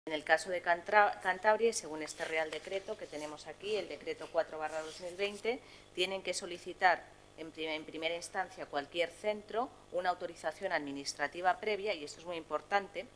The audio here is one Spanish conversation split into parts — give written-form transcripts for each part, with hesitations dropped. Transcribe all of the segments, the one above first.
En el caso de Cantabria, según este Real Decreto que tenemos aquí, el Decreto 4/2020, tienen que solicitar en primera instancia cualquier centro una autorización administrativa previa, y esto es muy importante.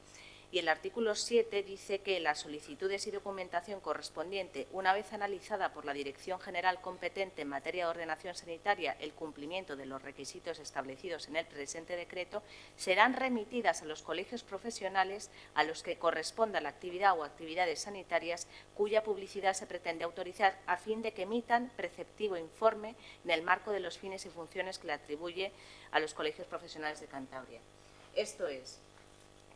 Y el artículo 7 dice que las solicitudes y documentación correspondiente, una vez analizada por la Dirección General competente en materia de ordenación sanitaria el cumplimiento de los requisitos establecidos en el presente decreto, serán remitidas a los colegios profesionales a los que corresponda la actividad o actividades sanitarias cuya publicidad se pretende autorizar, a fin de que emitan preceptivo informe en el marco de los fines y funciones que le atribuye a los colegios profesionales de Cantabria. Esto es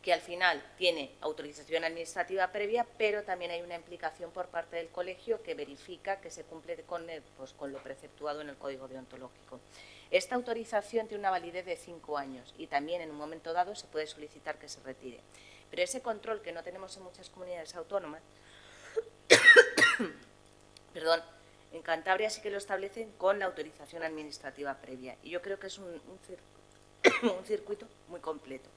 que al final tiene autorización administrativa previa, pero también hay una implicación por parte del colegio que verifica que se cumple con lo preceptuado en el Código Deontológico. Esta autorización tiene una validez de 5 años y también en un momento dado se puede solicitar que se retire. Pero ese control que no tenemos en muchas comunidades autónomas, perdón, en Cantabria sí que lo establecen con la autorización administrativa previa. Y yo creo que es un circuito muy completo.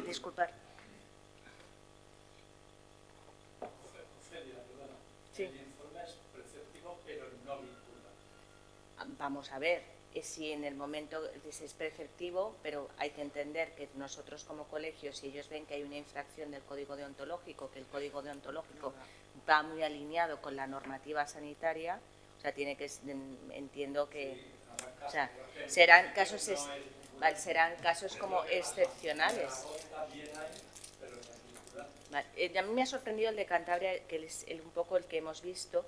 Disculpar. Ofelia, perdona. Sí. El informe es preceptivo, pero no vinculante. Vamos a ver, si en el momento es preceptivo, pero hay que entender que nosotros como colegio, si ellos ven que hay una infracción del Código Deontológico, que el Código Deontológico va muy alineado con la normativa sanitaria, o sea, tiene que, entiendo que, o sea, serán casos como excepcionales. Vale. A mí me ha sorprendido el de Cantabria, que es un poco el que hemos visto,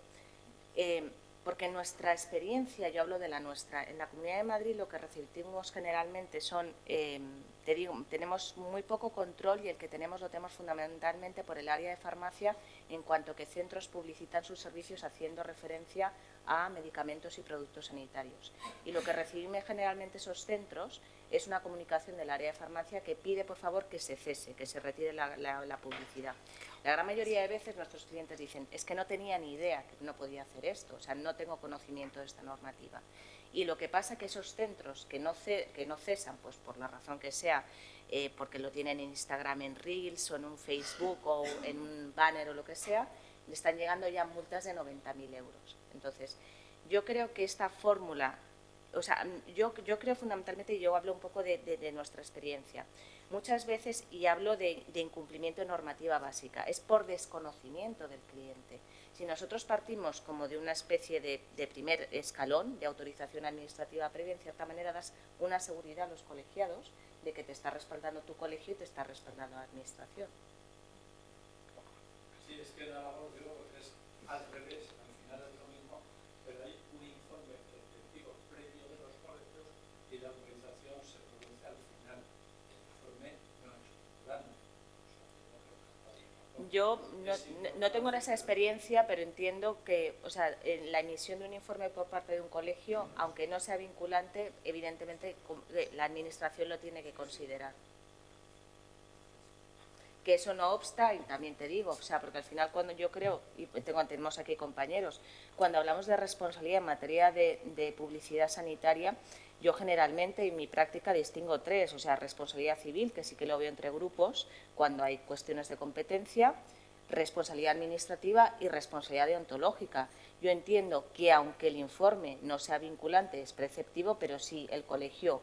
porque en nuestra experiencia, yo hablo de la nuestra, en la Comunidad de Madrid lo que recibimos generalmente son, te digo, tenemos muy poco control, y el que tenemos lo tenemos fundamentalmente por el área de farmacia, en cuanto que centros publicitan sus servicios haciendo referencia a medicamentos y productos sanitarios. Y lo que reciben generalmente esos centros es una comunicación del área de farmacia que pide, por favor, que se cese, que se retire la publicidad. La gran mayoría de veces nuestros clientes dicen, es que no tenía ni idea que no podía hacer esto, o sea, no tengo conocimiento de esta normativa. Y lo que pasa es que esos centros que no cesan, pues por la razón que sea, porque lo tienen en Instagram, en Reels, o en un Facebook, o en un banner o lo que sea, le están llegando ya multas de 90.000 euros. Entonces, yo creo que esta fórmula, o sea, yo creo fundamentalmente, y yo hablo un poco de nuestra experiencia, muchas veces, y hablo de incumplimiento de normativa básica, es por desconocimiento del cliente. Si nosotros partimos como de una especie de primer escalón de autorización administrativa previa, en cierta manera das una seguridad a los colegiados de que te está respaldando tu colegio y te está respaldando la administración. Sí, es que en Aragón yo creo que es al revés, al final es lo mismo, pero hay un informe preceptivo previo de los colegios y la autorización se produce al final. El informe no es grande. Yo no tengo esa experiencia, pero entiendo que, o sea, en la emisión de un informe por parte de un colegio, aunque no sea vinculante, evidentemente la administración lo tiene que considerar. Que eso no obsta, y también te digo, o sea, porque al final cuando yo creo, y tenemos aquí compañeros, cuando hablamos de responsabilidad en materia de publicidad sanitaria, yo generalmente en mi práctica distingo 3, o sea, responsabilidad civil, que sí que lo veo entre grupos, cuando hay cuestiones de competencia, responsabilidad administrativa y responsabilidad deontológica. Yo entiendo que aunque el informe no sea vinculante, es preceptivo, pero sí el colegio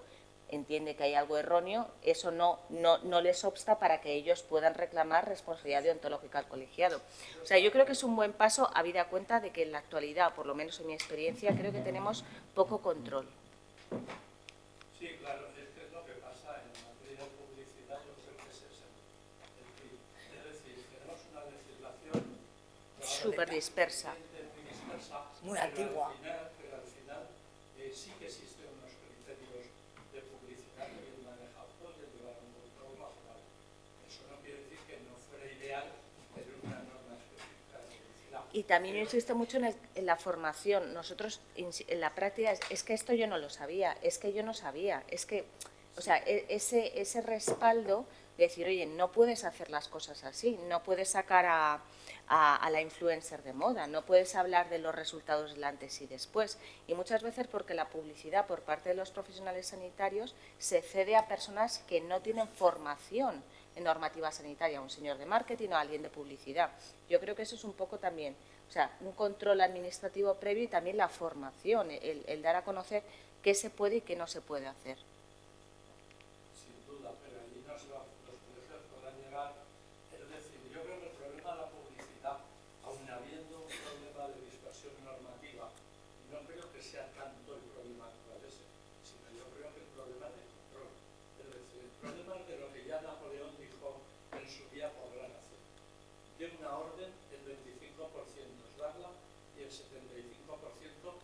entiende que hay algo erróneo, eso no les obsta para que ellos puedan reclamar responsabilidad deontológica al colegiado. O sea, yo creo que es un buen paso, habida cuenta de que en la actualidad, por lo menos en mi experiencia, creo que tenemos poco control. Sí, claro, es que es lo que pasa en materia de publicidad, yo creo que ese es el fin. Es decir, tenemos una legislación súper dispersa, muy antigua. Pero al final sí que existen unos criterios de publicidad que el manejado y el llevar un control razonable. Eso no quiere decir que no fuera ideal tener una norma específica de publicidad. Y también insisto mucho en la formación. Nosotros, en la práctica, es que esto yo no lo sabía, es que yo no sabía, es que O sea, ese respaldo de decir, oye, no puedes hacer las cosas así, no puedes sacar a la influencer de moda, no puedes hablar de los resultados del antes y después. Y muchas veces porque la publicidad por parte de los profesionales sanitarios se cede a personas que no tienen formación en normativa sanitaria, un señor de marketing o alguien de publicidad. Yo creo que eso es un poco también, o sea, un control administrativo previo y también la formación, el dar a conocer qué se puede y qué no se puede hacer. Sin duda, pero allí los colegios podrán llegar. Es decir, yo creo que el problema de la publicidad, aun habiendo un problema de dispersión normativa, no creo que sea tanto el problema actual ese, sino yo creo que el problema de control. Es decir, el problema es de lo que ya Napoleón dijo en su día podrán hacer. De una orden, el 25% es darla y el 75%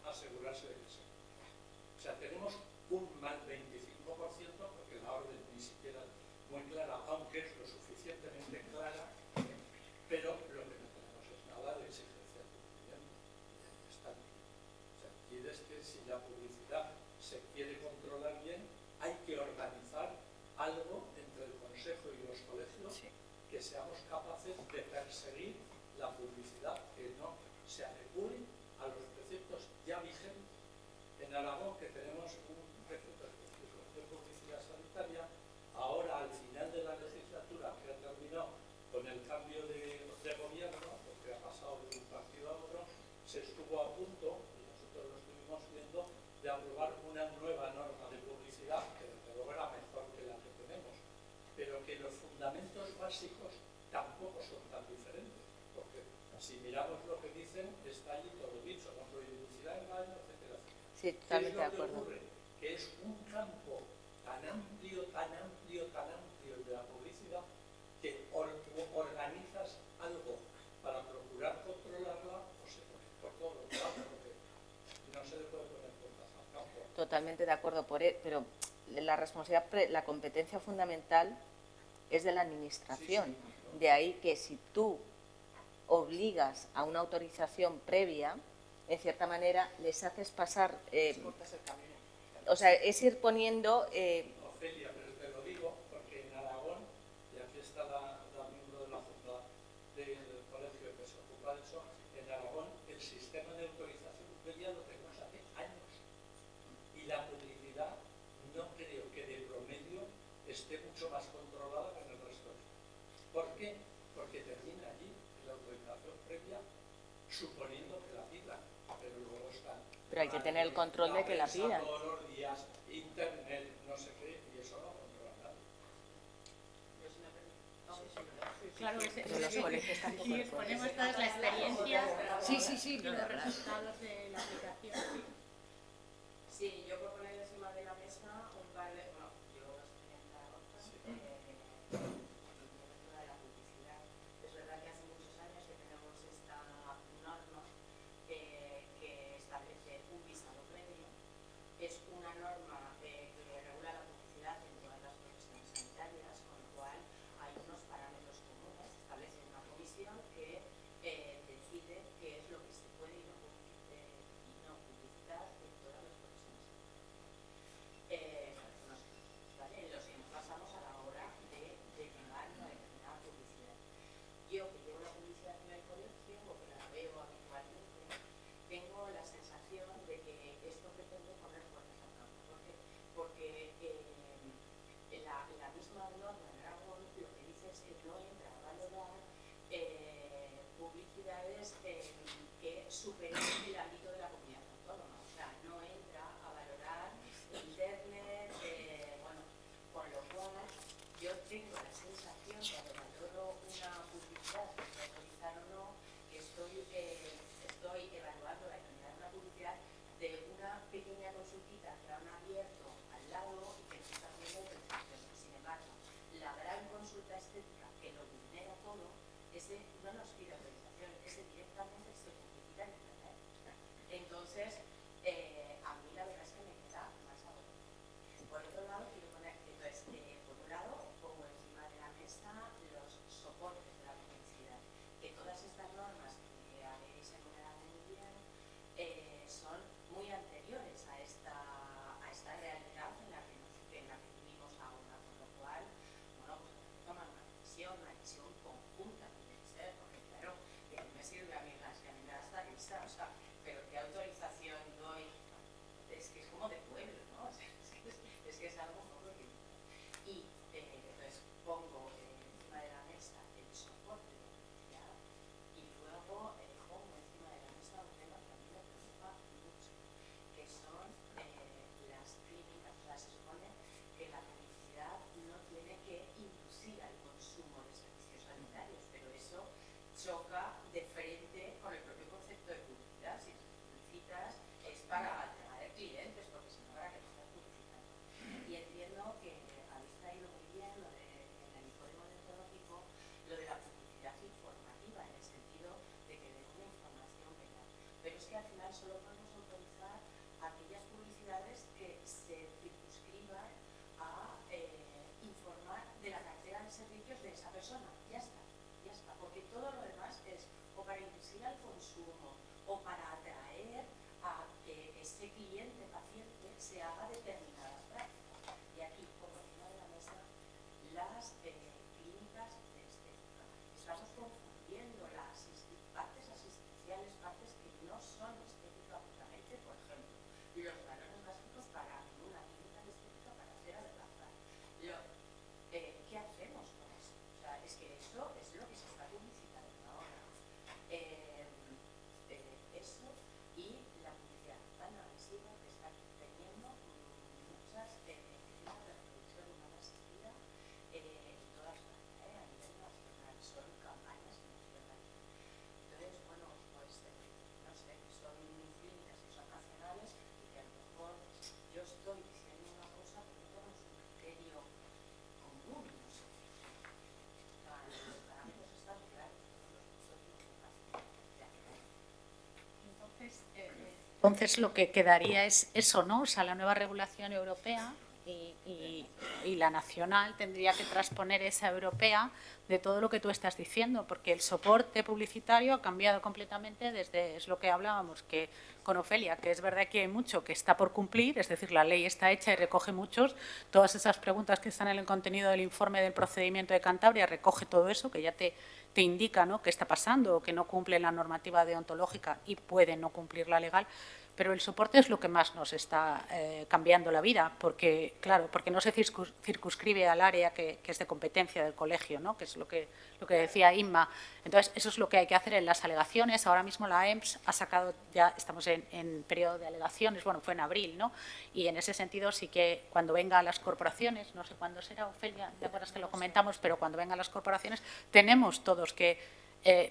asegurarse de que se cumpla. O sea, tenemos un mal 25% porque la orden ni siquiera es muy clara, aunque es lo suficientemente clara, pero lo que no tenemos es nada de exigencia de cumplimiento. Y ahí está. O sea, y es que si la publicidad se quiere controlar bien, hay que organizar algo entre el Consejo y los colegios que seamos capaces de perseguir la publicidad que no se adecue a los preceptos ya vigentes. En Aragón, que tenemos un precepto específico de publicidad sanitaria, ahora al final de la legislatura, que ha terminado con el cambio de gobierno, porque ha pasado de un partido a otro, se estuvo a punto, y nosotros lo estuvimos viendo, de aprobar una nueva norma de publicidad, que desde luego era mejor que la que tenemos, pero que los fundamentos básicos tampoco son tan diferentes, porque si miramos lo que dicen, está allí todo dicho, con publicidad, engaño, etcétera. Sí, totalmente de acuerdo. Ocurre? Que es un campo tan amplio, tan amplio, tan amplio de la publicidad que organizas algo para procurar controlarla o se pone por todos lados porque no se le puede poner puertas al campo. Totalmente de acuerdo, pero la responsabilidad, la competencia fundamental es de la administración. Sí, De ahí que si tú obligas a una autorización previa, en cierta manera les haces pasar, Cortas el camino. o sea, es ir poniendo... Ofelia, pero te lo digo porque en Aragón, y aquí está la miembro de la Junta del colegio que se ocupa de eso, en Aragón el sistema de autorización previa lo tenemos hace años. Y la publicidad no creo que de promedio esté mucho más controlada que en el resto de España. ¿Por qué? Porque termina allí la autorización previa suponiendo que la pidan, pero luego están. Pero hay que tener el control de que la pidan. Todos los días, internet, no sé qué, y eso no controla nadie. Claro, Pero los colegios tampoco si lo pueden. ponemos todas las experiencias Sí, y los resultados de la aplicación. Sí, yo proponer encima de la mesa un par de, bueno, yo estoy en Zaragoza, toda la publicidad. Es verdad que hace muchos años que tenemos esta norma que establece un visado previo. Es una norma que regula la publicidad en todas las profesiones sanitarias, con lo cual hay unos parámetros comunes, establece una comisión que decide qué es lo que se puede y no publicitar en todas las profesiones sanitarias. ¿Vale? Los que nos pasamos a la hora de llevar una determinada publicidad. Yo que llevo la publicidad en el colegio, o que la veo habitualmente, tengo la sensación de que esto pretende poner puertas al campo. ¿Por qué? Porque la misma norma en Aragón lo que dice es que no entra a valorar publicidades que superen el ámbito de la comunidad autónoma. O sea, no entra a valorar internet, bueno, con lo cual yo tengo la sensación cuando valoro una publicidad, que puedo autorizar o no, que estoy evaluando la calidad de una publicidad de una pequeña consultita que han abierto al lado y que no está haciendo presentación. Sin embargo, la gran consulta estética que lo vulnera todo, ese no nos pide autorización, ese directamente se publicita en internet. Entonces, a mí la verdad es que me queda más ahora. Por otro lado, quiero poner, entonces, por un lado, pongo encima de la mesa los soportes de la publicidad, que todas estas normas que habéis enumerado muy bien son muy anteriores a esta realidad en la que vivimos choca de frente con el propio concepto de publicidad. Si publicitas es para atraer clientes, porque si no, ¿para qué te estás publicitando? Y entiendo que habéis traído muy bien lo de, en el código deontológico, lo de la publicidad informativa, en el sentido de que den una información veraz. Pero es que al final solo podemos autorizar aquellas publicidades que se circunscriban a informar de la cartera de servicios de esa persona. Ya está, porque todo lo demás es o para inducir al consumo o para atraer a que ese cliente paciente se haga determinadas prácticas. Y aquí, como encima de la mesa, las clínicas de estética. Estamos confundiendo las partes asistenciales, partes que no son estética puramente, por ejemplo, los balones básicos para una clínica de estética para hacer adelgazar. ¿Qué hacemos con eso? O sea, es que eso es lo que se está publicitando ahora. Eso y la publicidad tan agresiva que está teniendo muchas clínicas de reproducción humana asistida en toda España, a nivel nacional. Son campañas que nos realizan. Entonces, bueno, pues no sé, son clínicas que son nacionales y que a lo mejor yo estoy diciendo una cosa, pero no tenemos un criterio común, no sé. Los parámetros están claros, todos los puntos de acción. Entonces lo que quedaría es eso, ¿no? O sea, la nueva regulación europea y la nacional tendría que transponer esa europea de todo lo que tú estás diciendo, porque el soporte publicitario ha cambiado completamente desde, es lo que hablábamos que con Ofelia, que es verdad que hay mucho que está por cumplir, es decir, la ley está hecha y recoge muchos, todas esas preguntas que están en el contenido del informe del procedimiento de Cantabria recoge todo eso, que ya te indica, ¿no?, qué está pasando o que no cumple la normativa deontológica y puede no cumplir la legal, pero el soporte es lo que más nos está cambiando la vida, porque, claro, porque no se circunscribe al área que es de competencia del colegio, ¿no?, que es lo que decía Inma. Entonces, eso es lo que hay que hacer en las alegaciones. Ahora mismo la EMS ha sacado, ya estamos en periodo de alegaciones, bueno, fue en abril, ¿no?, y en ese sentido sí que cuando venga a las corporaciones, no sé cuándo será, Ofelia, ¿te acuerdas que lo comentamos? Pero cuando vengan las corporaciones tenemos todos que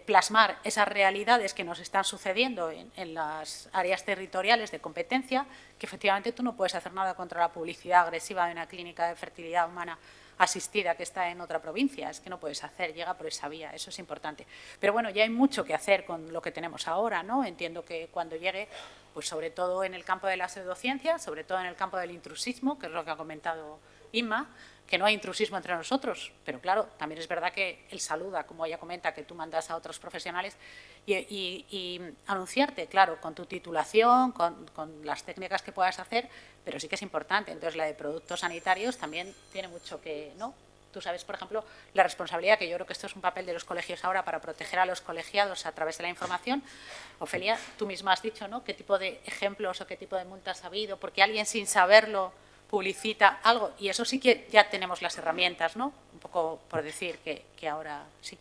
plasmar esas realidades que nos están sucediendo en las áreas territoriales de competencia, que efectivamente tú no puedes hacer nada contra la publicidad agresiva de una clínica de fertilidad humana asistida que está en otra provincia, es que no puedes hacer, llega por esa vía, eso es importante. Pero bueno, ya hay mucho que hacer con lo que tenemos ahora, ¿no? Entiendo que cuando llegue, pues sobre todo en el campo de la pseudociencia, sobre todo en el campo del intrusismo, que es lo que ha comentado Inma, que no hay intrusismo entre nosotros, pero claro, también es verdad que él saluda, como ella comenta, que tú mandas a otros profesionales y anunciarte, claro, con tu titulación, con las técnicas que puedas hacer, pero sí que es importante. Entonces, la de productos sanitarios también tiene mucho que, ¿no? Tú sabes, por ejemplo, la responsabilidad, que yo creo que esto es un papel de los colegios ahora para proteger a los colegiados a través de la información. Ofelia, tú misma has dicho, ¿no?, qué tipo de ejemplos o qué tipo de multas ha habido, porque alguien sin saberlo publicita algo, y eso sí que ya tenemos las herramientas, ¿no? Un poco por decir que ahora sí.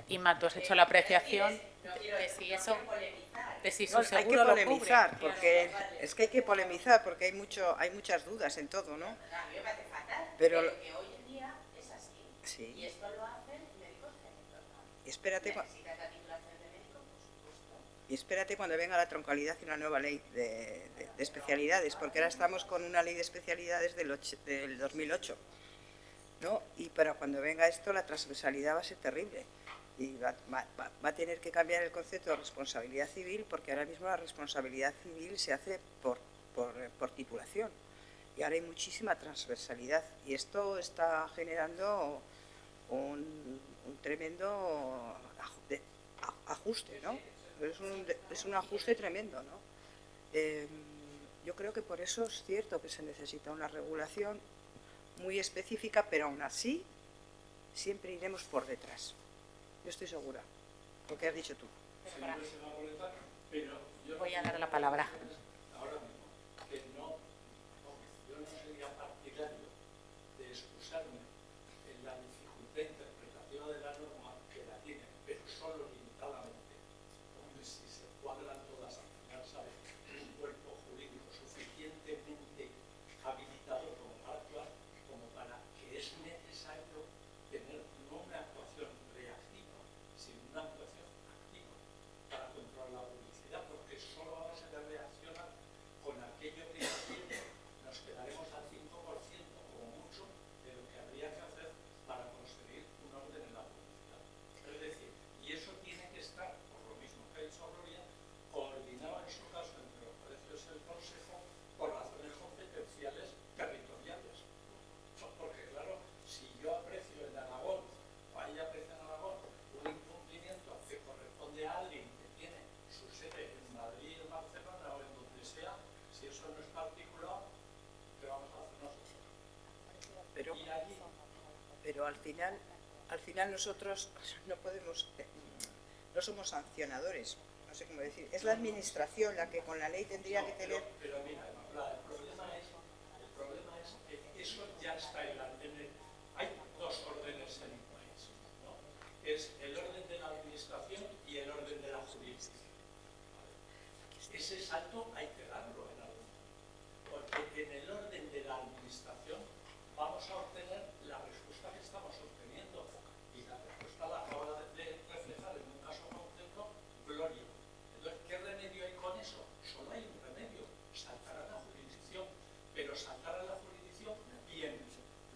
Inma, tú has hecho la apreciación de si eso, de si su No, hay que seguro lo cubre. polemizar, porque es que hay que polemizar, porque hay muchas dudas en todo, ¿no? A mí me parece fatal, Pero que hoy en día es así. sí. Y esto lo hacen médicos genéricos. Espérate, ¿Necesitas la titulación de médico? Por supuesto. Y espérate cuando venga la troncalidad y una nueva ley de especialidades, porque ahora estamos con una ley de especialidades del 2008, ¿no? Y para cuando venga esto la transversalidad va a ser terrible. Y va a tener que cambiar el concepto de responsabilidad civil, porque ahora mismo la responsabilidad civil se hace por titulación. Y ahora hay muchísima transversalidad. Y esto está generando un tremendo ajuste, ¿no? Es un ajuste tremendo, ¿no? Yo creo que por eso es cierto que se necesita una regulación muy específica, pero aún así siempre iremos por detrás. Yo estoy segura, lo que has dicho tú. Siempre se va a molestar, pero yo Voy a dar la palabra. ahora mismo que no, yo no sería partidario de excusarme en la dificultad interpretativa de la norma que la tiene, pero solo limitadamente, donde si se cuadran todas al final sale un cuerpo jurídico suficientemente habilitado como para actuar, como para que es necesario tener no una actuación reactiva, sino una actuación activa para controlar la publicidad, porque solo a base de reaccionar con aquello que no tiene, nos quedaremos al 5% como mucho de lo que habría que hacer para conseguir un orden en la publicidad. Es decir, y eso tiene que estar, por lo mismo que ha dicho Gloria, coordinado en su caso entre los colegios y el Consejo por razones competenciales territoriales. Porque claro, si yo aprecio en Aragón, o ella aprecia en Aragón, un incumplimiento que corresponde a alguien que tiene su sede en Madrid, en Barcelona o en donde sea, si eso no es particular, ¿qué vamos a hacer nosotros? Pero, Y allí, pero al final nosotros no podemos, no somos sancionadores, no sé cómo decir. Es la administración la que con la ley tendría que tener. pero mira, el problema es que eso ya está en hay dos órdenes en un país, ¿no? Es el orden de la administración y el orden de la jurisdicción. ¿Vale? Ese salto hay que darlo en algún momento, porque en el orden de la administración vamos a obtener la respuesta que estamos obteniendo, y la respuesta la acaba de reflejar en un caso concreto Gloria. Entonces, ¿qué remedio hay con eso? Solo hay un remedio: saltar a la jurisdicción, pero saltar a la jurisdicción bien,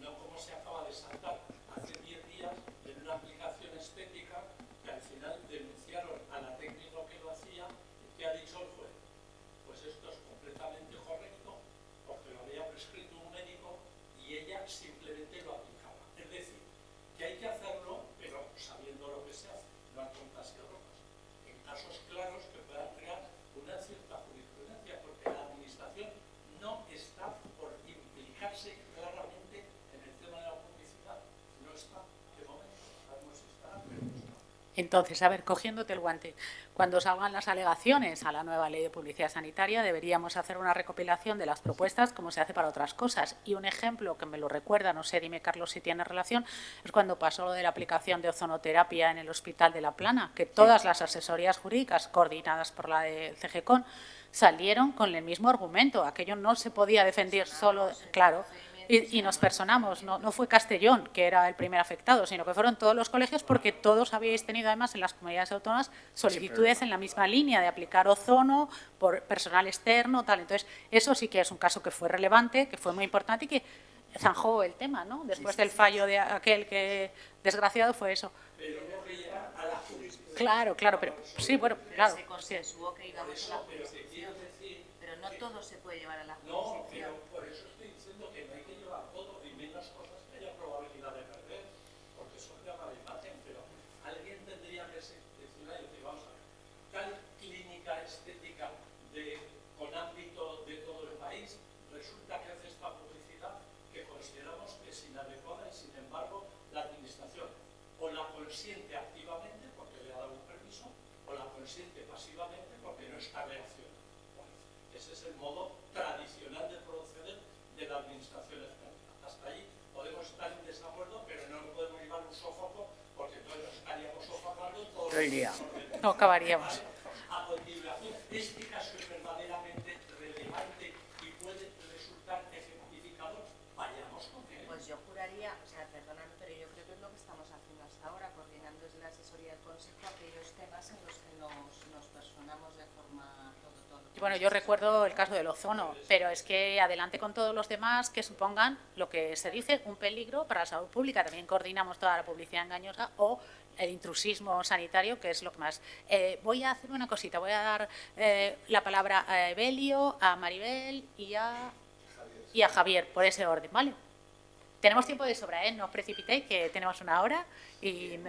no como se acaba de saltar hace 10 días en una aplicación estética que al final denunciaron a la técnica que lo hacía. ¿Y qué ha dicho el juez? Pues esto es completamente correcto porque lo había prescrito un médico y ella simplemente lo aplicaba. Es decir, que hay que hacerlo, pero sabiendo lo que se hace, no a tontas y a locas, en casos claros que puedan crear una cierta jurisprudencia, porque la administración no está por implicarse claramente en el tema de la publicidad, no está. ¿De momento? Sabemos si está, pero no está. Entonces, a ver, cogiéndote el guante, cuando salgan las alegaciones a la nueva ley de publicidad sanitaria, deberíamos hacer una recopilación de las propuestas como se hace para otras cosas. Y un ejemplo que me lo recuerda, no sé, dime Carlos si tiene relación, es cuando pasó lo de la aplicación de ozonoterapia en el Hospital de La Plana, que todas las asesorías jurídicas coordinadas por la de CGCON salieron con el mismo argumento. Aquello no se podía defender solo, claro. Y nos personamos, no fue Castellón, que era el primer afectado, sino que fueron todos los colegios, porque todos habíais tenido además en las comunidades autónomas solicitudes en la misma línea de aplicar ozono por personal externo, tal. Entonces, eso sí que es un caso que fue relevante, que fue muy importante y que zanjó el tema, ¿no? Después del fallo de aquel que desgraciado fue eso. Pero no que llegar a la jurisdicción. Claro, pero sí, bueno, claro. Se consensuó que íbamos a la jurisdicción, pero no todo se puede llevar a la No, jurisdicción. pero por eso estoy diciendo que no hay que llevar todo y menos cosas que haya probabilidad de perder, porque eso es la imagen, pero alguien tendría que decir, vamos a ver, tal clínica estética con ámbito de todo el país resulta que hace esta publicidad que consideramos que es inadecuada y sin embargo la administración o la consiente activamente porque le ha dado un permiso o la consiente pasivamente porque no está reaccionando. Bueno, ese es el modo tradicional de proceder de la administración española. Hasta ahí podemos estar en desacuerdo, pero no podemos llevar un sofoco porque entonces nos estaríamos sofocando todo el día. No acabaríamos. A continuación, este caso es verdaderamente relevante y puede resultar ejemplificador. Vayamos con él. Pues yo juraría, o sea, perdóname, pero yo creo que es lo que estamos haciendo hasta ahora, coordinando desde la asesoría del Consejo aquellos temas en los que nos personamos respondamos de forma todo. Bueno, yo recuerdo el caso del ozono, pero es que adelante con todos los demás que supongan lo que se dice un peligro para la salud pública. También coordinamos toda la publicidad engañosa o el intrusismo sanitario, que es lo que más. Voy a hacer una cosita, voy a dar la palabra a Evelio, a Maribel y a Javier, por ese orden, ¿vale? Tenemos tiempo de sobra, no os precipitéis, que tenemos una hora y...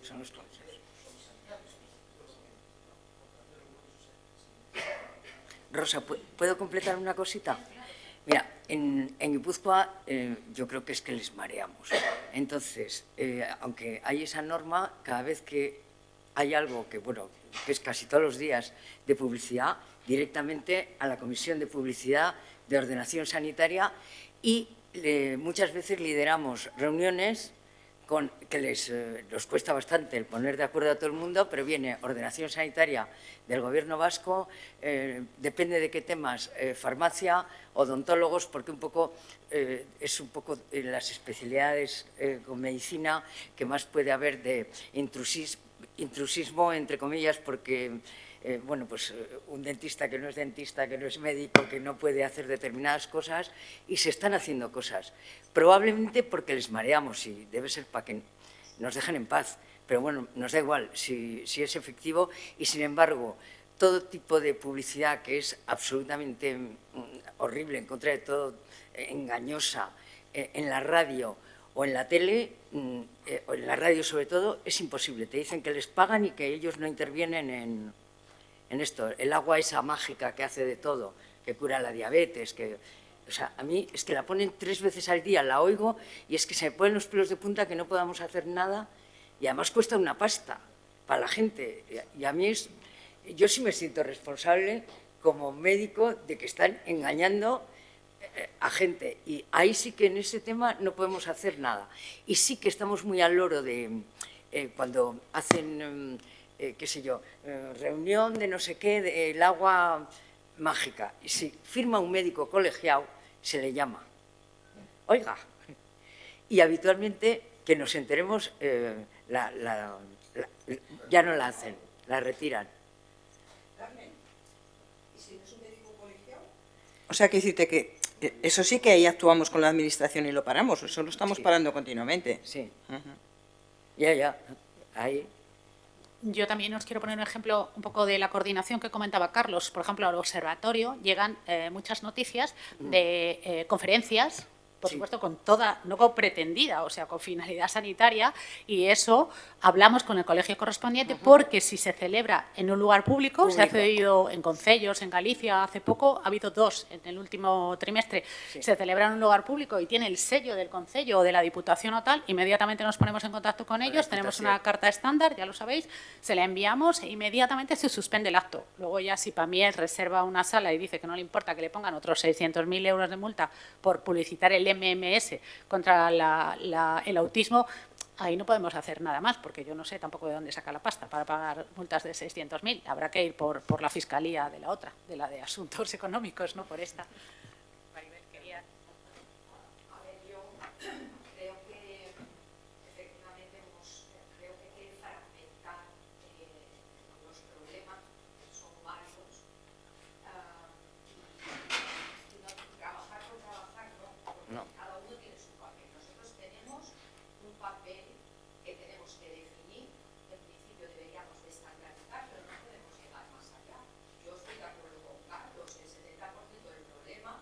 Son los consejos. Rosa, ¿puedo completar una cosita? Mira, en Guipúzcoa yo creo que es que les mareamos. Entonces, aunque hay esa norma, cada vez que hay algo que, bueno, que es casi todos los días de publicidad, directamente a la Comisión de Publicidad de Ordenación Sanitaria y muchas veces lideramos reuniones que nos cuesta bastante el poner de acuerdo a todo el mundo, pero viene Ordenación Sanitaria del Gobierno vasco, depende de qué temas, farmacia, odontólogos, porque es un poco las especialidades con medicina que más puede haber de intrusismo, entre comillas, porque bueno, pues un dentista que no es médico, que no puede hacer determinadas cosas, y se están haciendo cosas. Probablemente porque les mareamos, y debe ser para que nos dejen en paz. Pero bueno, nos da igual si es efectivo, y sin embargo, todo tipo de publicidad que es absolutamente horrible, en contra de todo, engañosa, en la radio o en la tele, o en la radio sobre todo, es imposible. Te dicen que les pagan y que ellos no intervienen en esto. El agua esa mágica que hace de todo, que cura la diabetes, que... O sea, a mí es que la ponen 3 veces al día, la oigo, y es que se me ponen los pelos de punta que no podamos hacer nada, y además cuesta una pasta para la gente. Y a mí yo sí me siento responsable como médico de que están engañando a gente, y ahí sí que en ese tema no podemos hacer nada. Y sí que estamos muy al loro de cuando hacen, qué sé yo, reunión de no sé qué, del agua mágica, y si firma un médico colegiado, se le llama. Oiga, y habitualmente que nos enteremos, ya no la hacen, la retiran. ¿Y si no es un médico colegiado? O sea, que decirte que eso sí que ahí actuamos con la administración y lo paramos, eso lo estamos parando continuamente. Sí. Ya, ahí. Yo también os quiero poner un ejemplo un poco de la coordinación que comentaba Carlos. Por ejemplo, al observatorio llegan muchas noticias de conferencias, por supuesto, con toda, no con pretendida, o sea, con finalidad sanitaria, y eso hablamos con el colegio correspondiente, porque si se celebra en un lugar público, se ha cedido en concellos, en Galicia, hace poco, ha habido 2 en el último trimestre, se celebra en un lugar público y tiene el sello del concello o de la diputación o tal, inmediatamente nos ponemos en contacto con ellos, tenemos una carta estándar, ya lo sabéis, se la enviamos e inmediatamente se suspende el acto. Luego ya si Pamiel reserva una sala y dice que no le importa que le pongan otros 600.000 euros de multa por publicitar el MMS contra el autismo, ahí no podemos hacer nada más, porque yo no sé tampoco de dónde saca la pasta para pagar multas de 600.000. Habrá que ir por la fiscalía de la otra, de la de asuntos económicos, no por esta. Maribel, quería... A ver, yo creo que efectivamente creo que hay que fragmentar los problemas, que son varios, y no trabajar por trabajar, ¿no? Porque cada uno tiene su papel. Nosotros tenemos un papel que tenemos que definir. En principio deberíamos de estandarizar, pero no podemos llegar más allá. Yo estoy de acuerdo con Carlos, el 70% del problema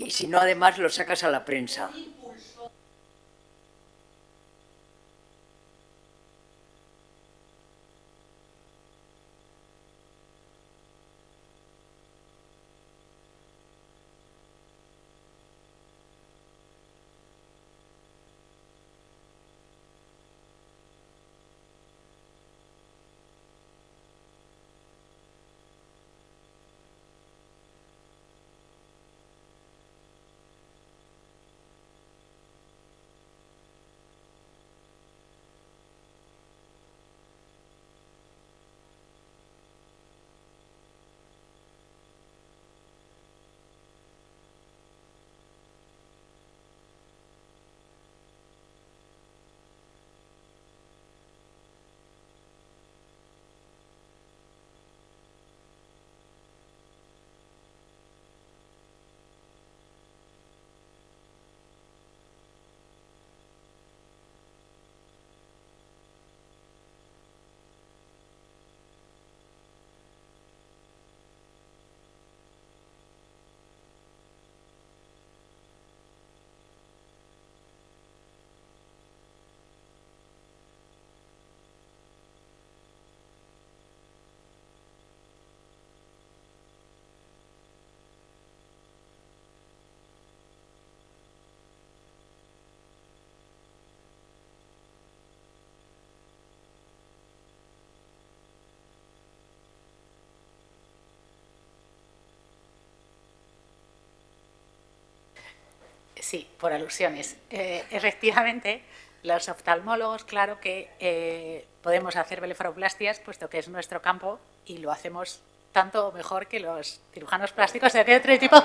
y si no, además lo sacas a la prensa. Sí, por alusiones. Efectivamente, los oftalmólogos, claro que podemos hacer blefaroplastias, puesto que es nuestro campo y lo hacemos tanto o mejor que los cirujanos plásticos de otro tipo,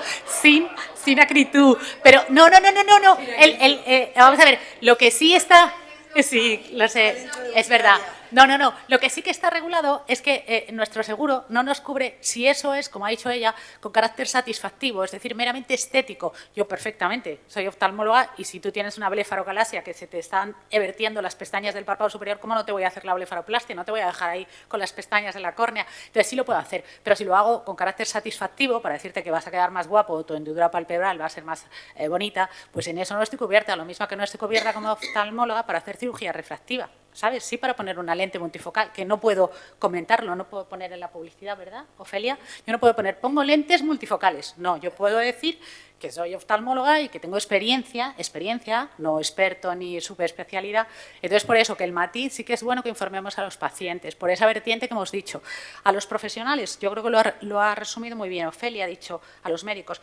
sin acritud. Pero no. Vamos a ver, lo que sí está... Sí, lo sé, es verdad. No. Lo que sí que está regulado es que nuestro seguro no nos cubre si eso es, como ha dicho ella, con carácter satisfactivo, es decir, meramente estético. Yo perfectamente soy oftalmóloga y si tú tienes una blefarocalasia que se te están vertiendo las pestañas del párpado superior, ¿cómo no te voy a hacer la blefaroplastia? No te voy a dejar ahí con las pestañas de la córnea. Entonces sí lo puedo hacer, pero si lo hago con carácter satisfactivo, para decirte que vas a quedar más guapo, tu hendidura palpebral va a ser más bonita, pues en eso no estoy cubierta. Lo mismo que no estoy cubierta como oftalmóloga para hacer cirugía refractiva, ¿sabes? Sí, para poner una lente multifocal, que no puedo comentarlo, no puedo poner en la publicidad, ¿verdad, Ofelia? Yo no puedo poner, pongo lentes multifocales. No, yo puedo decir que soy oftalmóloga y que tengo experiencia, no experto ni subespecialidad. Entonces, por eso que el matiz sí que es bueno que informemos a los pacientes, por esa vertiente que hemos dicho. A los profesionales, yo creo que lo ha resumido muy bien Ofelia, ha dicho a los médicos.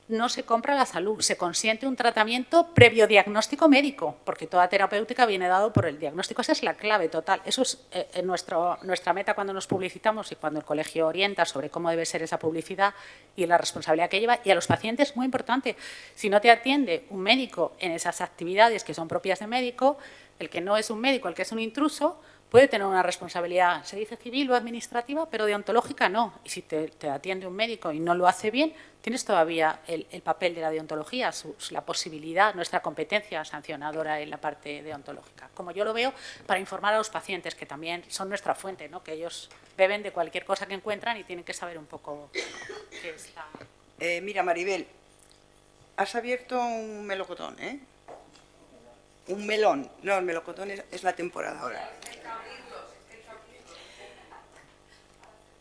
No se compra la salud, se consiente un tratamiento previo diagnóstico médico, porque toda terapéutica viene dado por el diagnóstico. Esa es la clave total. Eso es nuestra meta cuando nos publicitamos y cuando el colegio orienta sobre cómo debe ser esa publicidad y la responsabilidad que lleva. Y a los pacientes, muy importante, si no te atiende un médico en esas actividades que son propias de médico, el que no es un médico, el que es un intruso, puede tener una responsabilidad, se dice civil o administrativa, pero deontológica no. Y si te atiende un médico y no lo hace bien, tienes todavía el papel de la deontología, la posibilidad, nuestra competencia sancionadora en la parte deontológica. Como yo lo veo, para informar a los pacientes, que también son nuestra fuente, ¿no? Que ellos beben de cualquier cosa que encuentran y tienen que saber un poco qué está. Mira, Maribel, has abierto un melocotón, ¿eh? Un melón. No, el melocotón es la temporada ahora.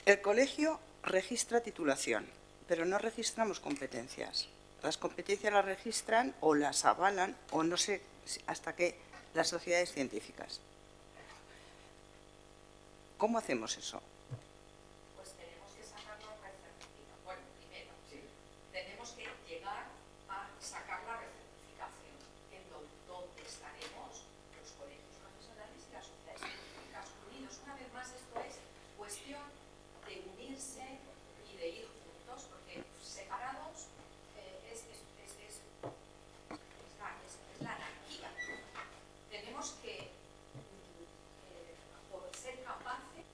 El colegio registra titulación, pero no registramos competencias. Las competencias las registran o las avalan, o no sé hasta qué, las sociedades científicas. ¿Cómo hacemos eso? Pues tenemos que sacar la recertificación. Bueno, primero, tenemos que llegar a sacar la recertificación, en donde estaremos los colegios profesionales y las sociedades científicas unidos. Una vez más, esto es cuestión de unirse y de ir juntos, porque separados es la anarquía. Tenemos que poder ser capaces.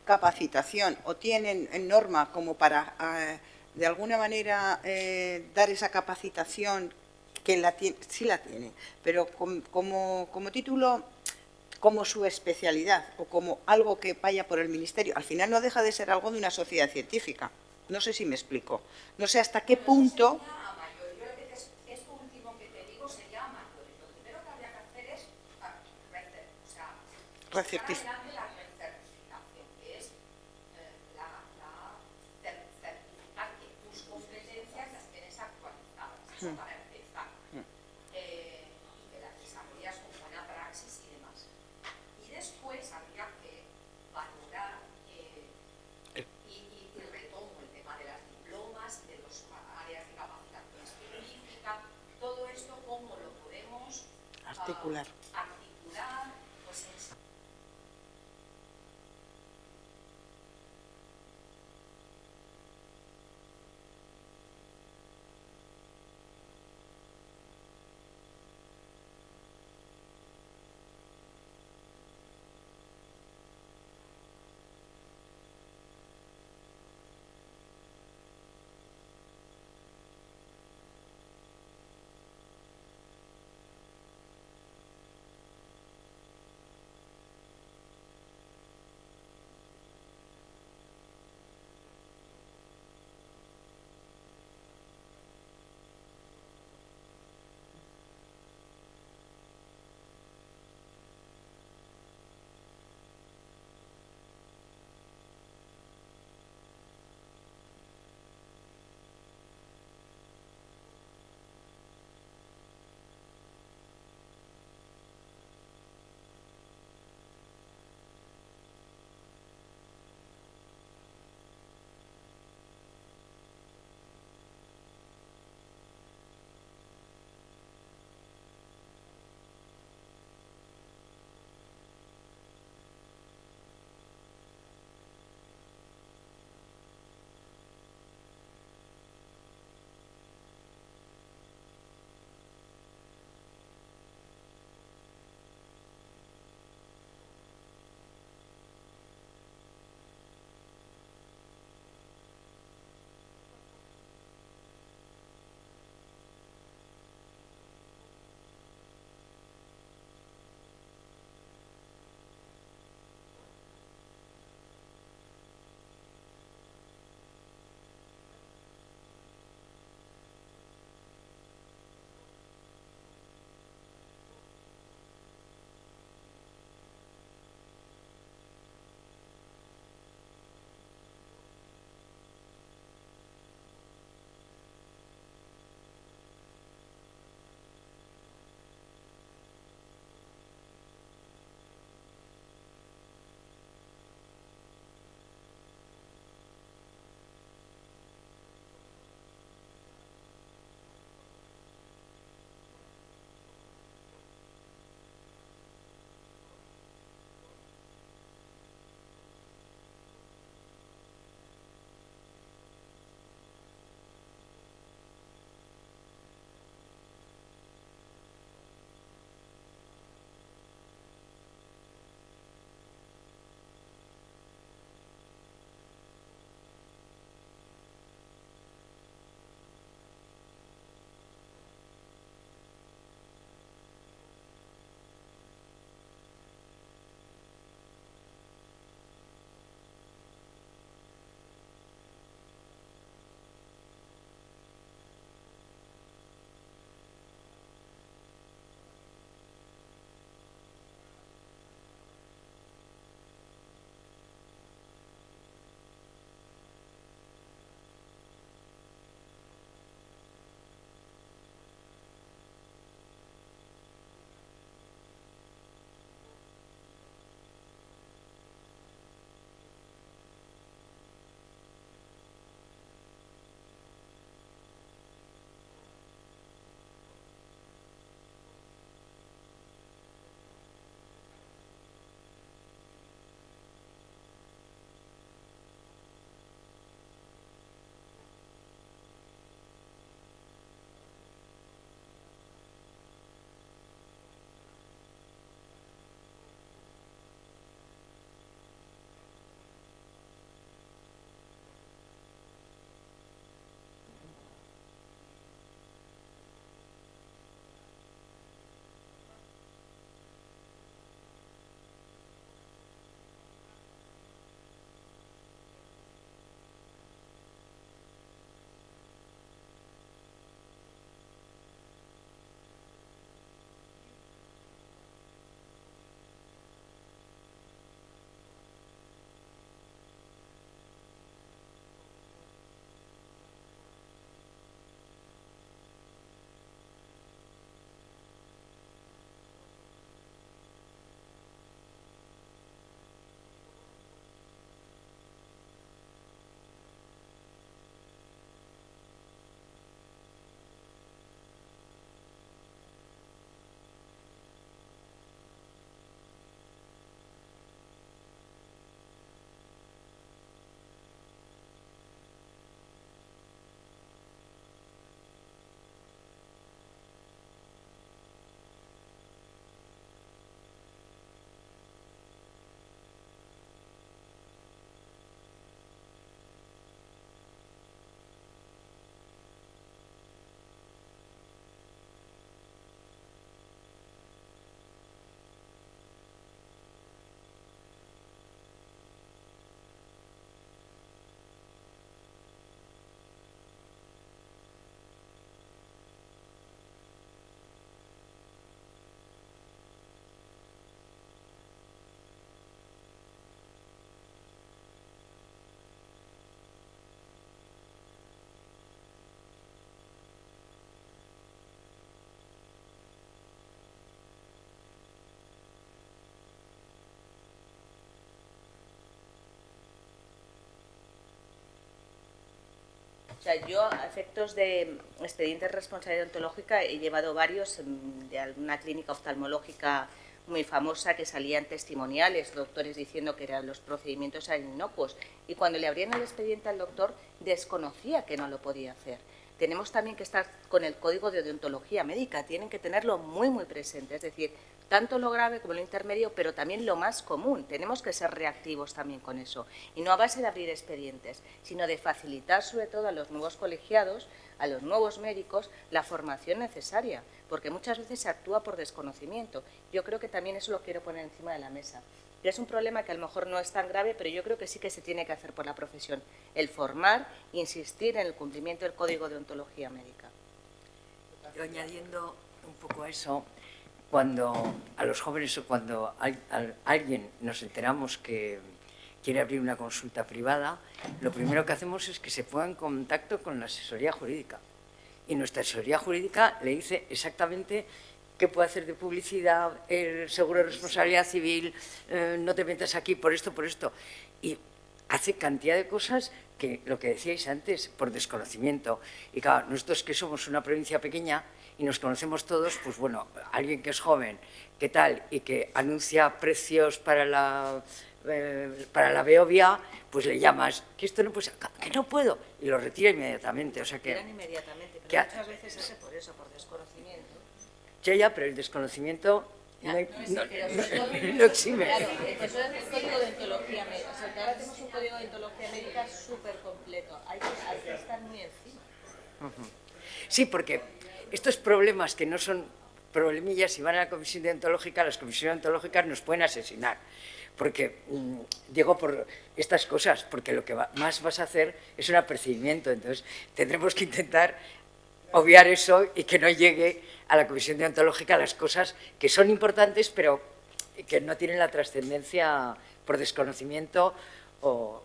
capacitación o tienen norma como para, de alguna manera, dar esa capacitación que sí la tiene, pero como título, como su especialidad o como algo que vaya por el Ministerio. Al final no deja de ser algo de una sociedad científica. No sé si me explico. No sé hasta qué punto... Esto último que te digo sería a mayores. Lo primero que habría que hacer es recertificar. la recertificación, que es certificar que tus competencias las tienes actualizadas. Eso para empezar. Y que las desarrollas con buena praxis y demás. Y después habría que valorar y retomo el tema de las diplomas, de las áreas de capacitación específica, todo esto cómo lo podemos articular. Articular, pues sea, yo a efectos de expedientes de responsabilidad ontológica he llevado varios de alguna clínica oftalmológica muy famosa que salían testimoniales, doctores diciendo que los procedimientos eran inocuos, y cuando le abrían el expediente al doctor desconocía que no lo podía hacer. Tenemos también que estar con el código de deontología médica, tienen que tenerlo muy, muy presente, es decir, tanto lo grave como lo intermedio, pero también lo más común. Tenemos que ser reactivos también con eso, y no a base de abrir expedientes, sino de facilitar sobre todo a los nuevos colegiados, a los nuevos médicos, la formación necesaria, porque muchas veces se actúa por desconocimiento. Yo creo que también eso lo quiero poner encima de la mesa. Y es un problema que a lo mejor no es tan grave, pero yo creo que sí que se tiene que hacer por la profesión, el formar, insistir en el cumplimiento del código de ontología médica. Yo añadiendo un poco a eso, cuando a los jóvenes o cuando a alguien nos enteramos que quiere abrir una consulta privada, lo primero que hacemos es que se ponga en contacto con la asesoría jurídica. Y nuestra asesoría jurídica le dice exactamente qué puede hacer de publicidad, el seguro de responsabilidad civil, no te metas aquí por esto, por esto. Y hace cantidad de cosas que, lo que decíais antes, por desconocimiento. Y claro, nosotros que somos una provincia pequeña y nos conocemos todos, pues bueno, alguien que es joven, ¿qué tal? Y que anuncia precios para la Beovia, pues le llamas, que esto no puede ser, que no puedo, y lo retira inmediatamente. O sea que, Inmediatamente, pero muchas veces se hace por eso, por desconocimiento. Ya, pero el desconocimiento no exime. Claro, eso es el código de ontología médica. O sea, que ahora tenemos un código de ontología médica súper completo. Hay que estar muy encima. Sí, porque estos problemas que no son problemillas y van a la comisión deontológica, las comisiones deontológicas nos pueden asesinar. Porque, digo por estas cosas, porque lo que más vas a hacer es un apercibimiento. Entonces, tendremos que intentar obviar eso y que no llegue a la comisión deontológica las cosas que son importantes, pero que no tienen la trascendencia por desconocimiento o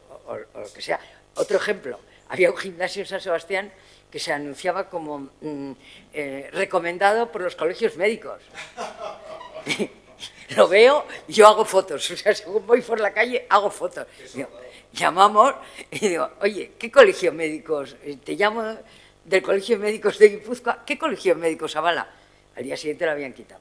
lo que sea. Otro ejemplo, había un gimnasio en San Sebastián que se anunciaba como recomendado por los colegios médicos. Lo veo y yo hago fotos, o sea, según voy por la calle, hago fotos. Digo, llamamos y digo, oye, ¿qué colegio médicos? Te llamo del Colegio de Médicos de Guipúzcoa, ¿qué colegio de médicos avala? Al día siguiente lo habían quitado.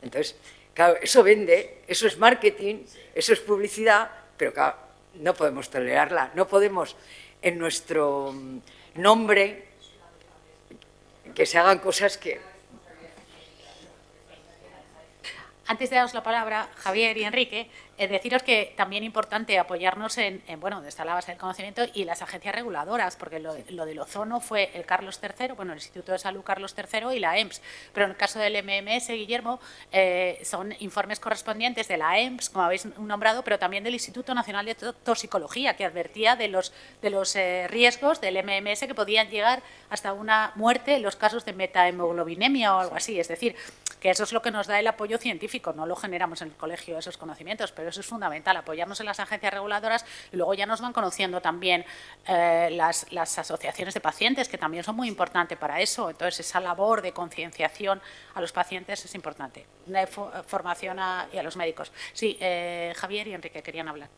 Entonces, claro, eso vende, eso es marketing, eso es publicidad, pero claro, no podemos tolerarla, no podemos en nuestro nombre que se hagan cosas que... Antes de daros la palabra, Javier y Enrique, deciros que también es importante apoyarnos bueno, donde está la base del conocimiento y las agencias reguladoras, porque lo del ozono fue el Carlos III, bueno, el Instituto de Salud Carlos III y la EMS, pero en el caso del MMS, Guillermo, son informes correspondientes de la EMS, como habéis nombrado, pero también del Instituto Nacional de Toxicología, que advertía de los riesgos del MMS que podían llegar hasta una muerte en los casos de metahemoglobinemia o algo así, es decir, que eso es lo que nos da el apoyo científico, no lo generamos en el colegio esos conocimientos, pero eso es fundamental, apoyarnos en las agencias reguladoras y luego ya nos van conociendo también las asociaciones de pacientes, que también son muy importantes para eso, entonces esa labor de concienciación a los pacientes es importante, una formación y a los médicos. Sí, Javier y Enrique querían hablar.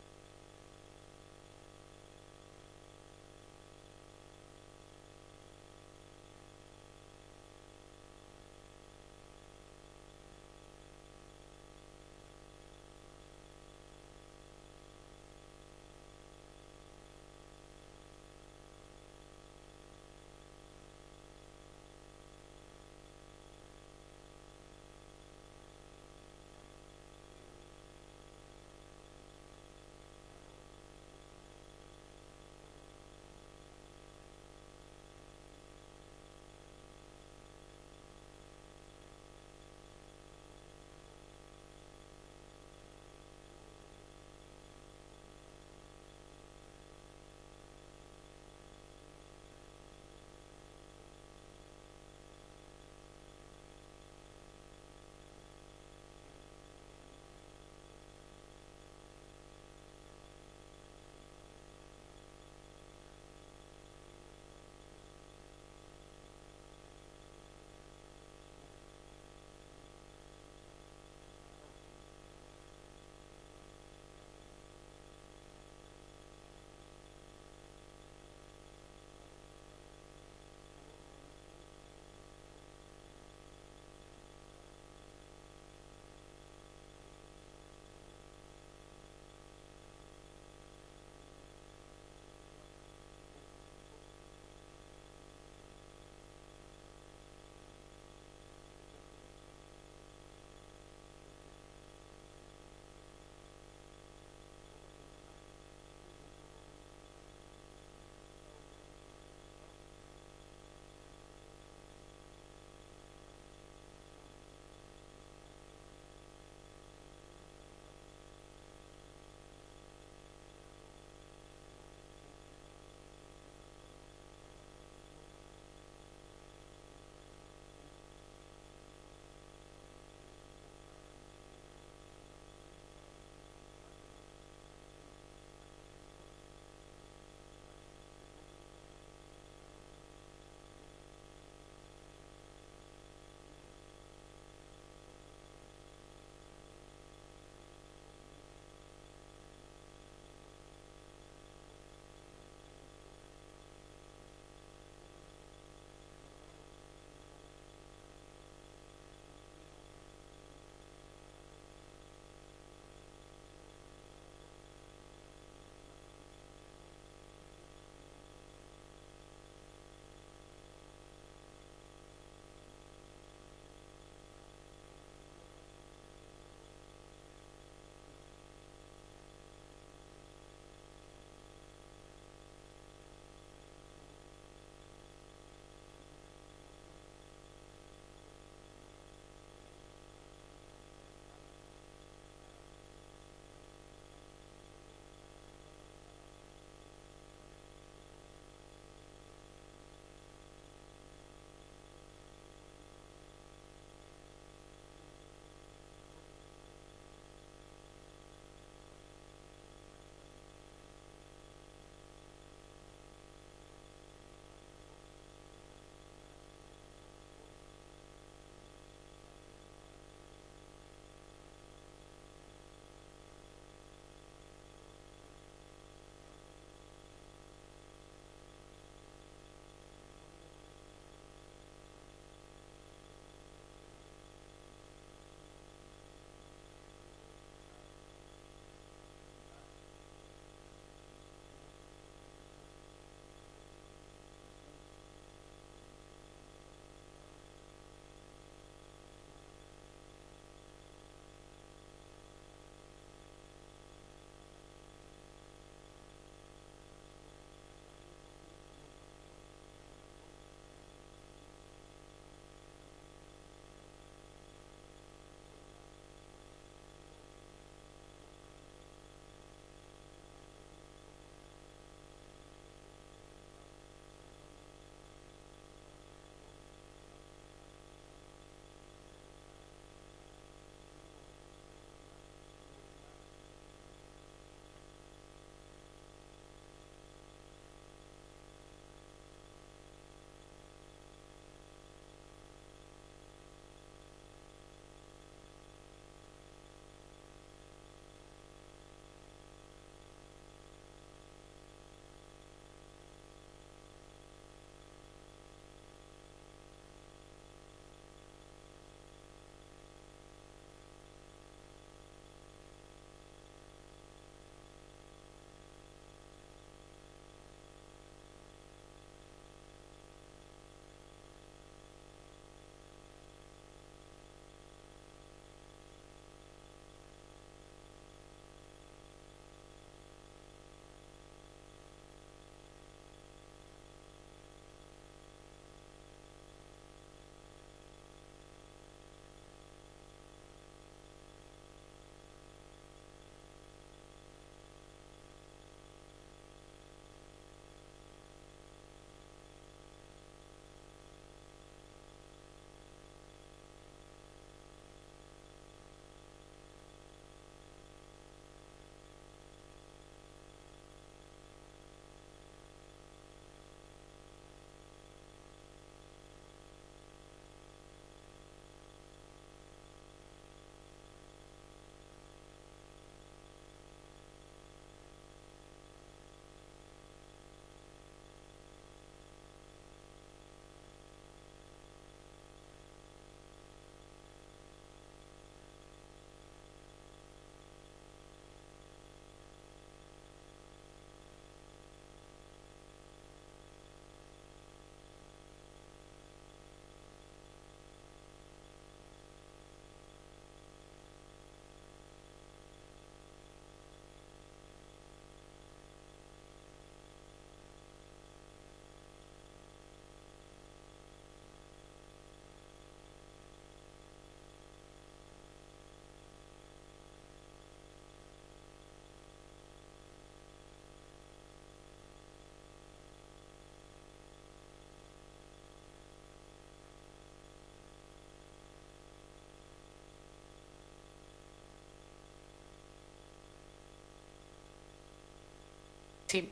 Sí,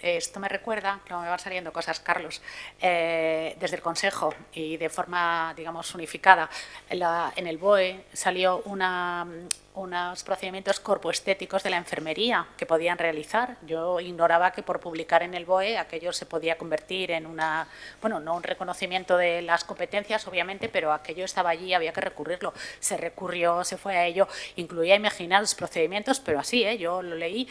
esto me recuerda, que me van saliendo cosas, Carlos, desde el Consejo y de forma, digamos, unificada. En el BOE salió unos procedimientos corpoestéticos de la enfermería que podían realizar. Yo ignoraba que por publicar en el BOE aquello se podía convertir en una, bueno, no un reconocimiento de las competencias, obviamente, pero aquello estaba allí, había que recurrirlo. Se recurrió, se fue a ello, incluía, imaginaros, procedimientos, pero así, yo lo leí,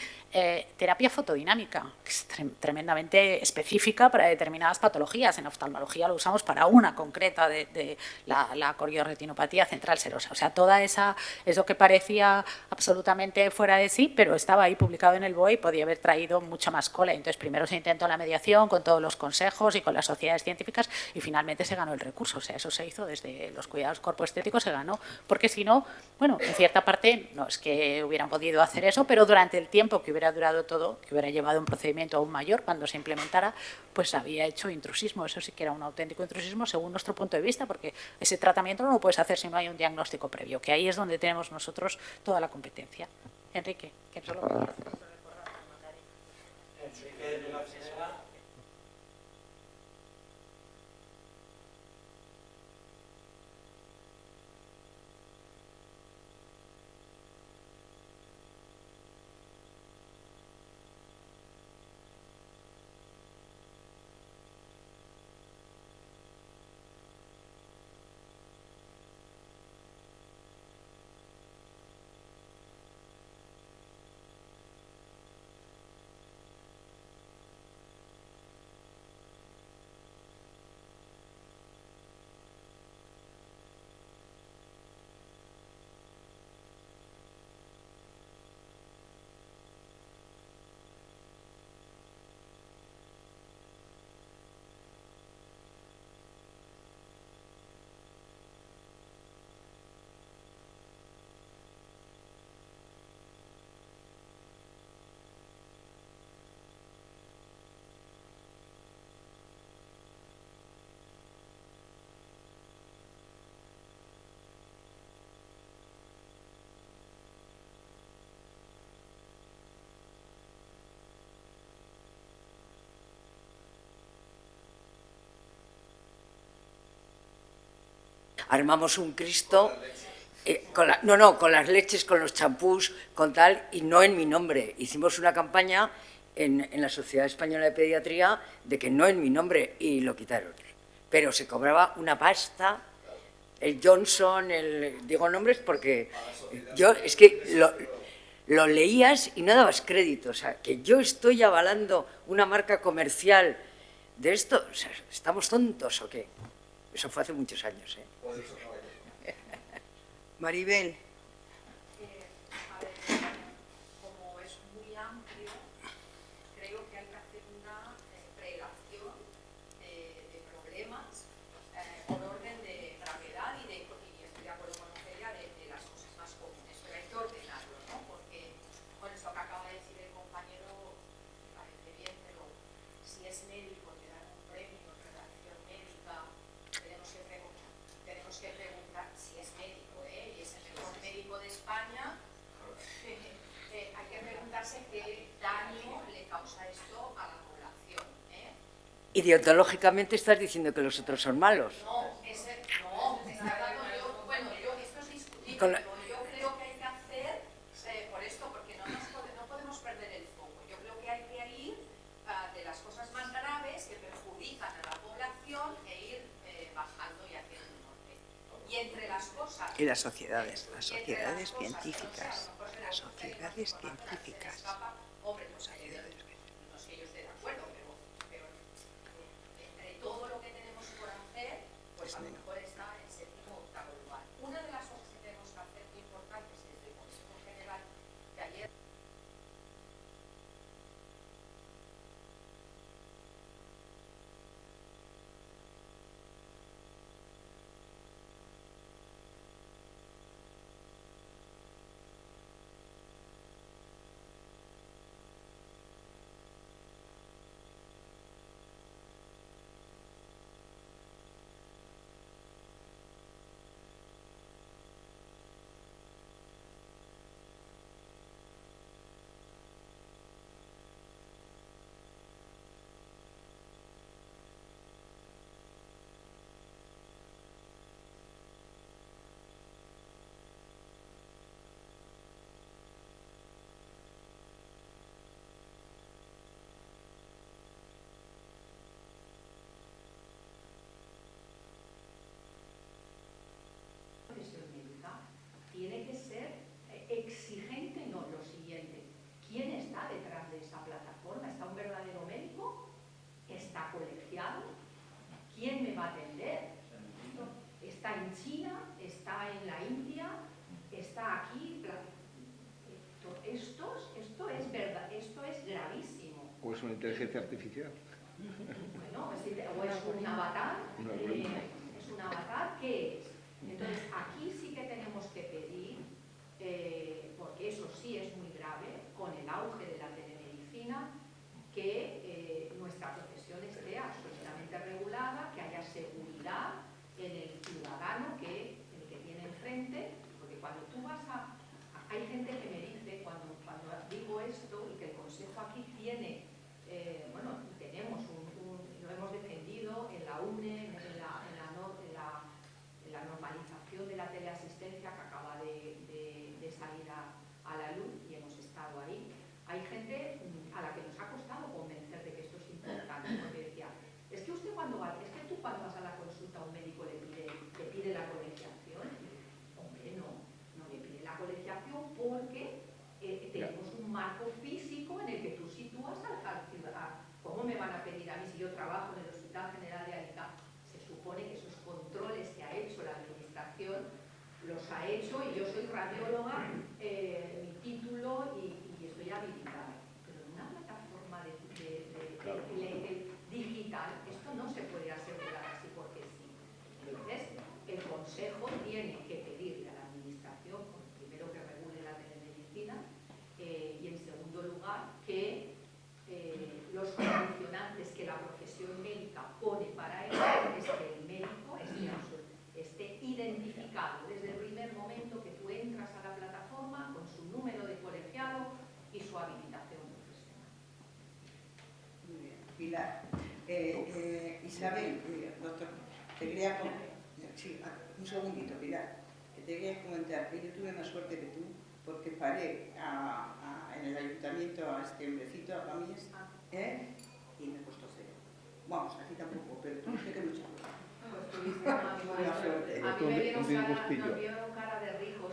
terapia fotodinámica, que es tremendamente específica para determinadas patologías. En oftalmología lo usamos para una concreta de la corioretinopatía central serosa. O sea, toda eso que parecía absolutamente fuera de sí, pero estaba ahí publicado en el BOE y podía haber traído mucha más cola. Entonces, primero se intentó la mediación con todos los consejos y con las sociedades científicas y finalmente se ganó el recurso. O sea, eso se hizo desde los cuidados corpoestéticos, se ganó, porque si no, bueno, en cierta parte no es que hubieran podido hacer eso, pero durante el tiempo que hubiera durado todo, que hubiera llevado un procedimiento aún mayor cuando se implementara, pues había hecho intrusismo. Eso sí que era un auténtico intrusismo según nuestro punto de vista, porque ese tratamiento no lo puedes hacer si no hay un diagnóstico previo, que ahí es donde tenemos nosotros toda la competencia. Enrique, que solo armamos un Cristo, con las leches, con los champús, con tal, y no en mi nombre. Hicimos una campaña en la Sociedad Española de Pediatría de que no en mi nombre, y lo quitaron. Pero se cobraba una pasta, el Johnson, digo nombres porque yo es que lo leías y no dabas crédito. O sea, que yo estoy avalando una marca comercial de esto. O sea, ¿estamos tontos o qué? Eso fue hace muchos años, Maribel. A ver, como es muy amplio, creo que hay que hacer una prelación de problemas por orden de gravedad y estoy de acuerdo con Ofelia, de las cosas más comunes, pero hay que ordenarlo, ¿no? Porque con esto que acaba de decir el compañero me parece bien, pero si es médico, te dan un premio en redacción médica, tenemos que preguntar si es médico, y es el mejor médico de España, hay que preguntarse qué daño le causa esto a la población. Ideológicamente estás diciendo que los otros son malos. No, está hablando esto es discutible, yo creo que hay que hacer por esto, porque no podemos perder el foco. Yo creo que hay que ir de las cosas más graves que perjudican a la población e ir bajando y haciendo un orden. Y entre las cosas... Y las sociedades científicas. Las sociedades científicas. Hombre, no es que yo esté de acuerdo, pero entre todo lo que tenemos por hacer, pues a lo mejor está en séptimo o octavo lugar. Una de las cosas que tenemos que hacer muy importantes desde el Consejo General de ayer o es una inteligencia artificial. Bueno, o es un avatar. Es un avatar, ¿qué es? Entonces, aquí sí que tenemos que pedir, porque eso sí es muy grave, con el auge de la telemedicina, que nuestra profesión esté absolutamente regulada, que haya seguridad en el ciudadano el que tiene enfrente, porque cuando tú vas a... Hay gente que me dice, cuando digo esto, y que el Consejo aquí tiene, bueno, tenemos lo hemos defendido en la UNE, en la normalización de la teleasistencia que acaba de salir a la luz y hemos estado ahí. Hay gente a la que nos ha costado convencer de que esto es importante, porque decía, es que tú cuando vas a la consulta a un médico le pide la colegiación. Hombre, no me pide la colegiación porque tenemos un marco físico en el que tú sitúas al ciudadano. ¿Cómo me van a pedir a mí si yo trabajo en el Hospital General de Alicante? Se supone que esos controles que ha hecho la administración los ha hecho y yo soy radióloga, mi título y estoy habilitada. Pero en una plataforma digital esto no se puede asegurar así porque sí. Entonces, el Consejo tiene que pedirle a la administración, primero que regule la telemedicina y en segundo lugar que los condicionantes que la profesión médica pone para ello es que el médico esté identificado desde el primer momento que tú entras a la plataforma con su número de colegiado y su habilitación profesional. Muy bien. Pilar, Isabel, doctor, te quería sí, un segundito, Pilar, que te quería comentar que yo tuve más suerte que tú porque paré en el ayuntamiento a este hombrecito, a Camies, y me costó cero. Vamos, aquí tampoco, pero tú sé que mucha cosa. A mí me vieron cara de ricos.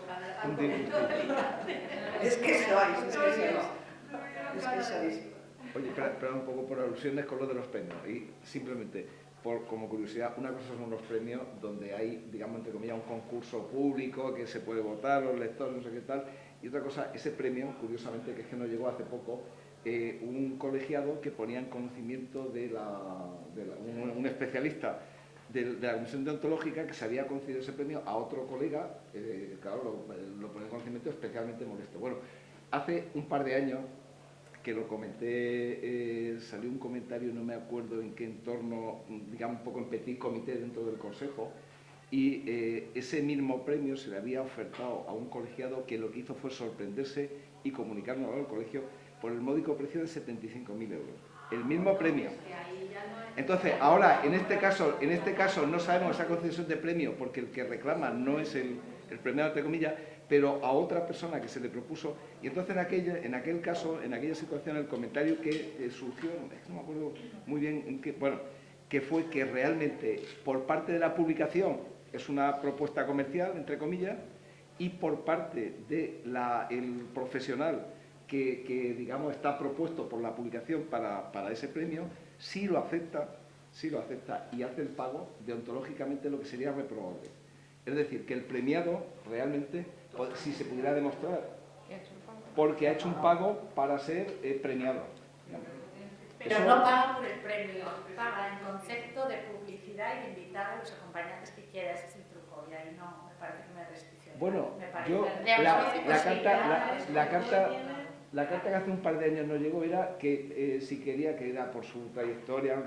Es que sois. Oye, pero un poco por alusiones con lo de los premios. Y simplemente, como curiosidad, una cosa son los premios donde hay, digamos, entre comillas, un concurso público que se puede votar, los lectores, no sé qué tal. Y otra cosa, ese premio, curiosamente, que es que nos llegó hace poco, un colegiado que ponía en conocimiento de un especialista de la Comisión Deontológica que se había concedido ese premio a otro colega, claro, lo ponía en conocimiento especialmente molesto. Bueno, hace un par de años que lo comenté, salió un comentario, no me acuerdo en qué entorno, digamos un poco en petit comité dentro del Consejo, y ese mismo premio se le había ofertado a un colegiado que lo que hizo fue sorprenderse y comunicarnos al colegio por el módico precio de 75.000 euros. El mismo premio. Entonces, ahora, en este caso no sabemos esa concesión de premio porque el que reclama no es el premiado, entre comillas, pero a otra persona que se le propuso. Y entonces en aquel caso, en aquella situación, el comentario que surgió, no me acuerdo muy bien, que fue que realmente por parte de la publicación es una propuesta comercial, entre comillas, y por parte del profesional que digamos está propuesto por la publicación para ese premio, sí lo acepta y hace el pago deontológicamente lo que sería reprobable. Es decir, que el premiado realmente, si se pudiera demostrar, porque ha hecho un pago para ser premiado. Pero eso no paga por el premio, paga en concepto de publicidad y de invitar a los acompañantes que quiera. Ese es el truco, y ahí no me parece que me restricciona. Bueno, yo la carta que hace un par de años nos llegó era que si quería, que era por su trayectoria,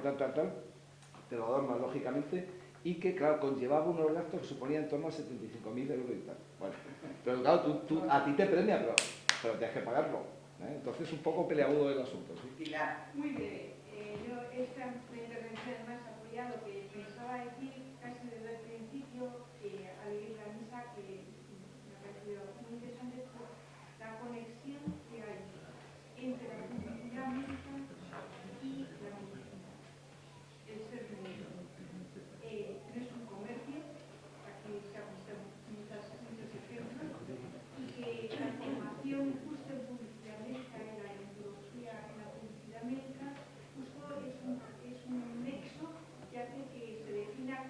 te lo adornas lógicamente, y que, claro, conllevaba unos gastos que suponían en torno a 75.000 euros y tal. Bueno, pero claro, a ti te premia, pero tienes que pagarlo. Entonces, un poco peleagudo el asunto. ¿Sí? Pilar. Muy bien. Yo esta intervención más apoyado que pensaba decir casi desde el principio, al leer la misa, que me ha parecido muy interesante por la conexión que hay entre la publicidad médica y la medicina. El ser médico. No es un comercio, aquí se han visto muchos ejemplos, y que la formación justo en publicidad médica, en la ontología, en la publicidad médica, justo es un nexo que hace que se defina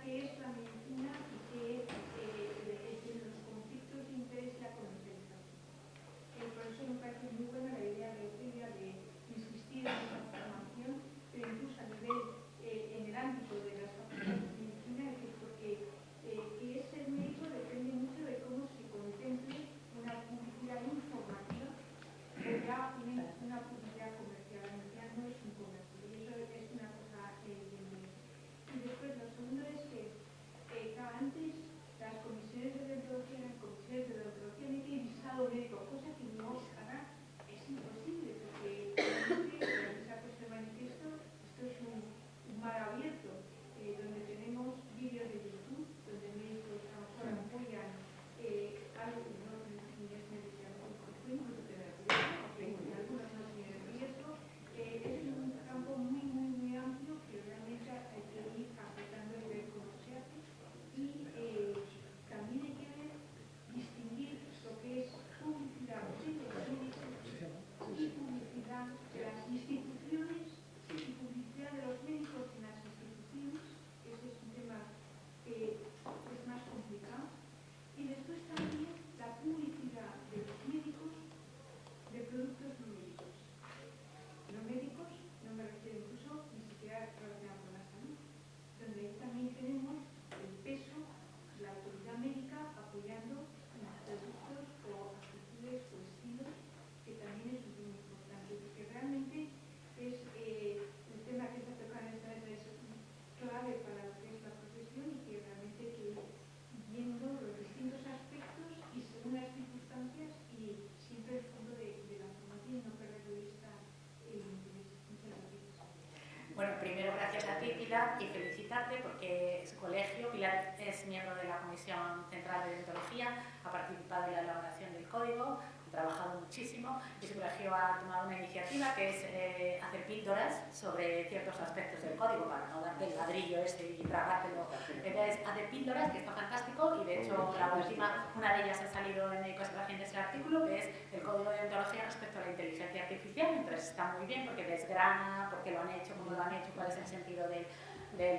código, he trabajado muchísimo y su colegio ha tomado una iniciativa que es hacer píldoras sobre ciertos aspectos del código para no darte el ladrillo ese y tragártelo. Entonces, hacer píldoras, que está fantástico, y de hecho la última, una de ellas ha salido en Médicos Pacientes el artículo, que es el código de ontología respecto a la inteligencia artificial. Entonces está muy bien porque desgrana por qué lo han hecho, cómo lo han hecho, cuál es el sentido del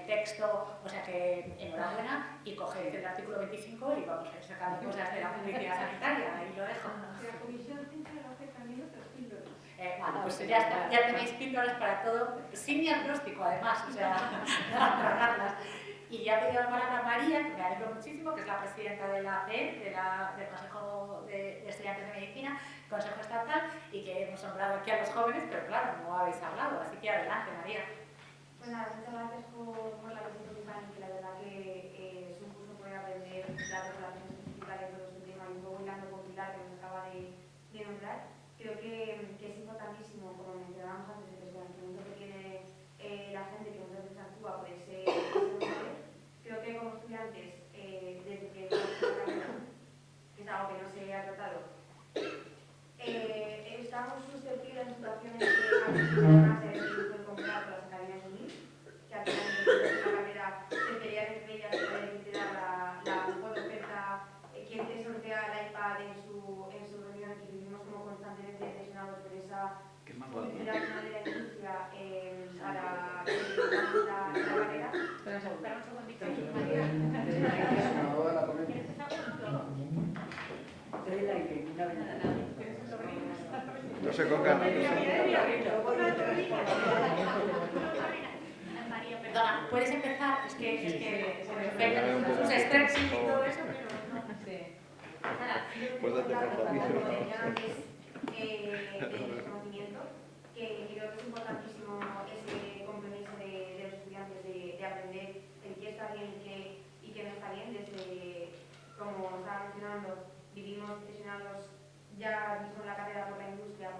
texto, o sea que enhorabuena, y coged el artículo 25 y vamos a ir sacando cosas de la publicidad sanitaria, ahí lo dejo. La Comisión Central hace también otras píldoras. Bueno, pues ya está, ya tenéis píldoras para todo, sin diagnóstico además, o sea, para tratarlas. Y ya he pedido la palabra a María, que me alegro muchísimo, que es la presidenta de la CEN, del Consejo de Estudiantes de Medicina, Consejo Estatal, y que hemos nombrado aquí a los jóvenes, pero claro, no habéis hablado, así que adelante, María. Pues nada, muchas gracias por la presentación, que la verdad que es un curso poder aprender las relaciones principales de todo este tema y un poco hilando con Pilar, que nos acaba de nombrar. Creo que es importantísimo, como mencionábamos antes, el desconocimiento que tiene la gente que muchas veces actúa por ese modelo. Creo que como estudiantes, desde que es algo que no se ha tratado, estamos susceptibles a situaciones que además se pueden comparar con las academias UNIR, que al final de la carrera se pelean entre ellas para identificar la mejor oferta, quién te sortea la iPad en su reunión, y vivimos como constantemente presionados por esa publicidad de la industria para la carrera. Espera un segundito. No se coca. María, perdona, puedes empezar, es que se me ofenden sus estrés y todo eso, pero no sé. Pues date por favor. De desconocimiento, que creo que es importantísimo ese compromiso de los estudiantes de aprender el qué está bien y qué no está bien. Desde, como estaba mencionando, vivimos presionados ya mismo en la carrera por la industria,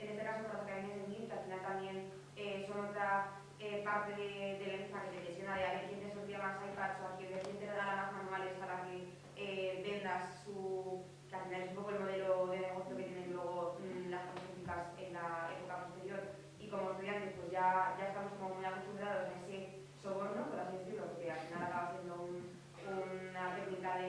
en este caso por las academias de UNIR, que al final también son otra parte de la lista que te presiona de a ver quién te sortea más iPads o a quién te regala más manuales para que vendas que al final es un poco el modelo de negocio que tienen luego las farmacéuticas en la época posterior. Y como estudiantes pues ya estamos como muy acostumbrados a ese soborno, por así decirlo, porque al final acaba siendo una técnica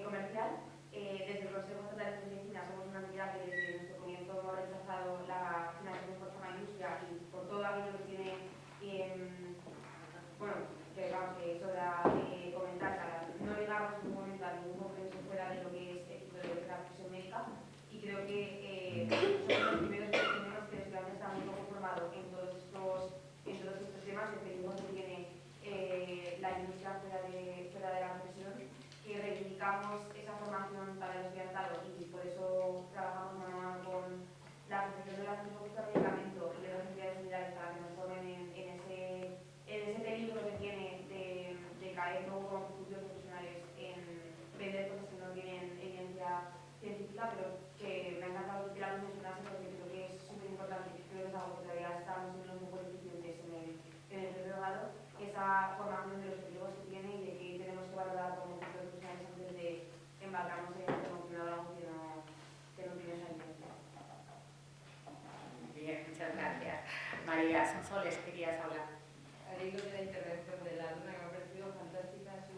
comercial. Desde el Consejo Estatal de Medicina somos una entidad que desde nuestro comienzo hemos rechazado la financiación por forma de industria y por todo aquello que tiene, que vamos, que sobra comentar para no llegamos en un momento a ningún compromiso fuera de lo que es equipo de la profesión médica. Y creo que somos los primeros que tenemos que estudiantes están muy poco formados en todos estos temas, el peligro que tiene la industria fuera de la profesión, que reivindicamos esa formación para el estudiantado y por eso trabajamos mano a mano con la Asociación de la Ciencia de Medicamento y de las entidades similares para que nos formen en ese peligro que tiene de caer luego como futuros profesionales en vender cosas que no tienen evidencia científica, pero que me ha encantado que la mencionase porque creo que es súper importante, creo que es algo que todavía estamos siendo muy deficientes en el prorrogado, esa formación de los peligros que tiene y de que tenemos que valorar como futuros profesionales antes de embarcarnos en algo que no tiene esa evidencia. Bien, muchas gracias. María Sonsoles, querías hablar. Al hilo de la intervención de la alumna, que me ha parecido fantástica su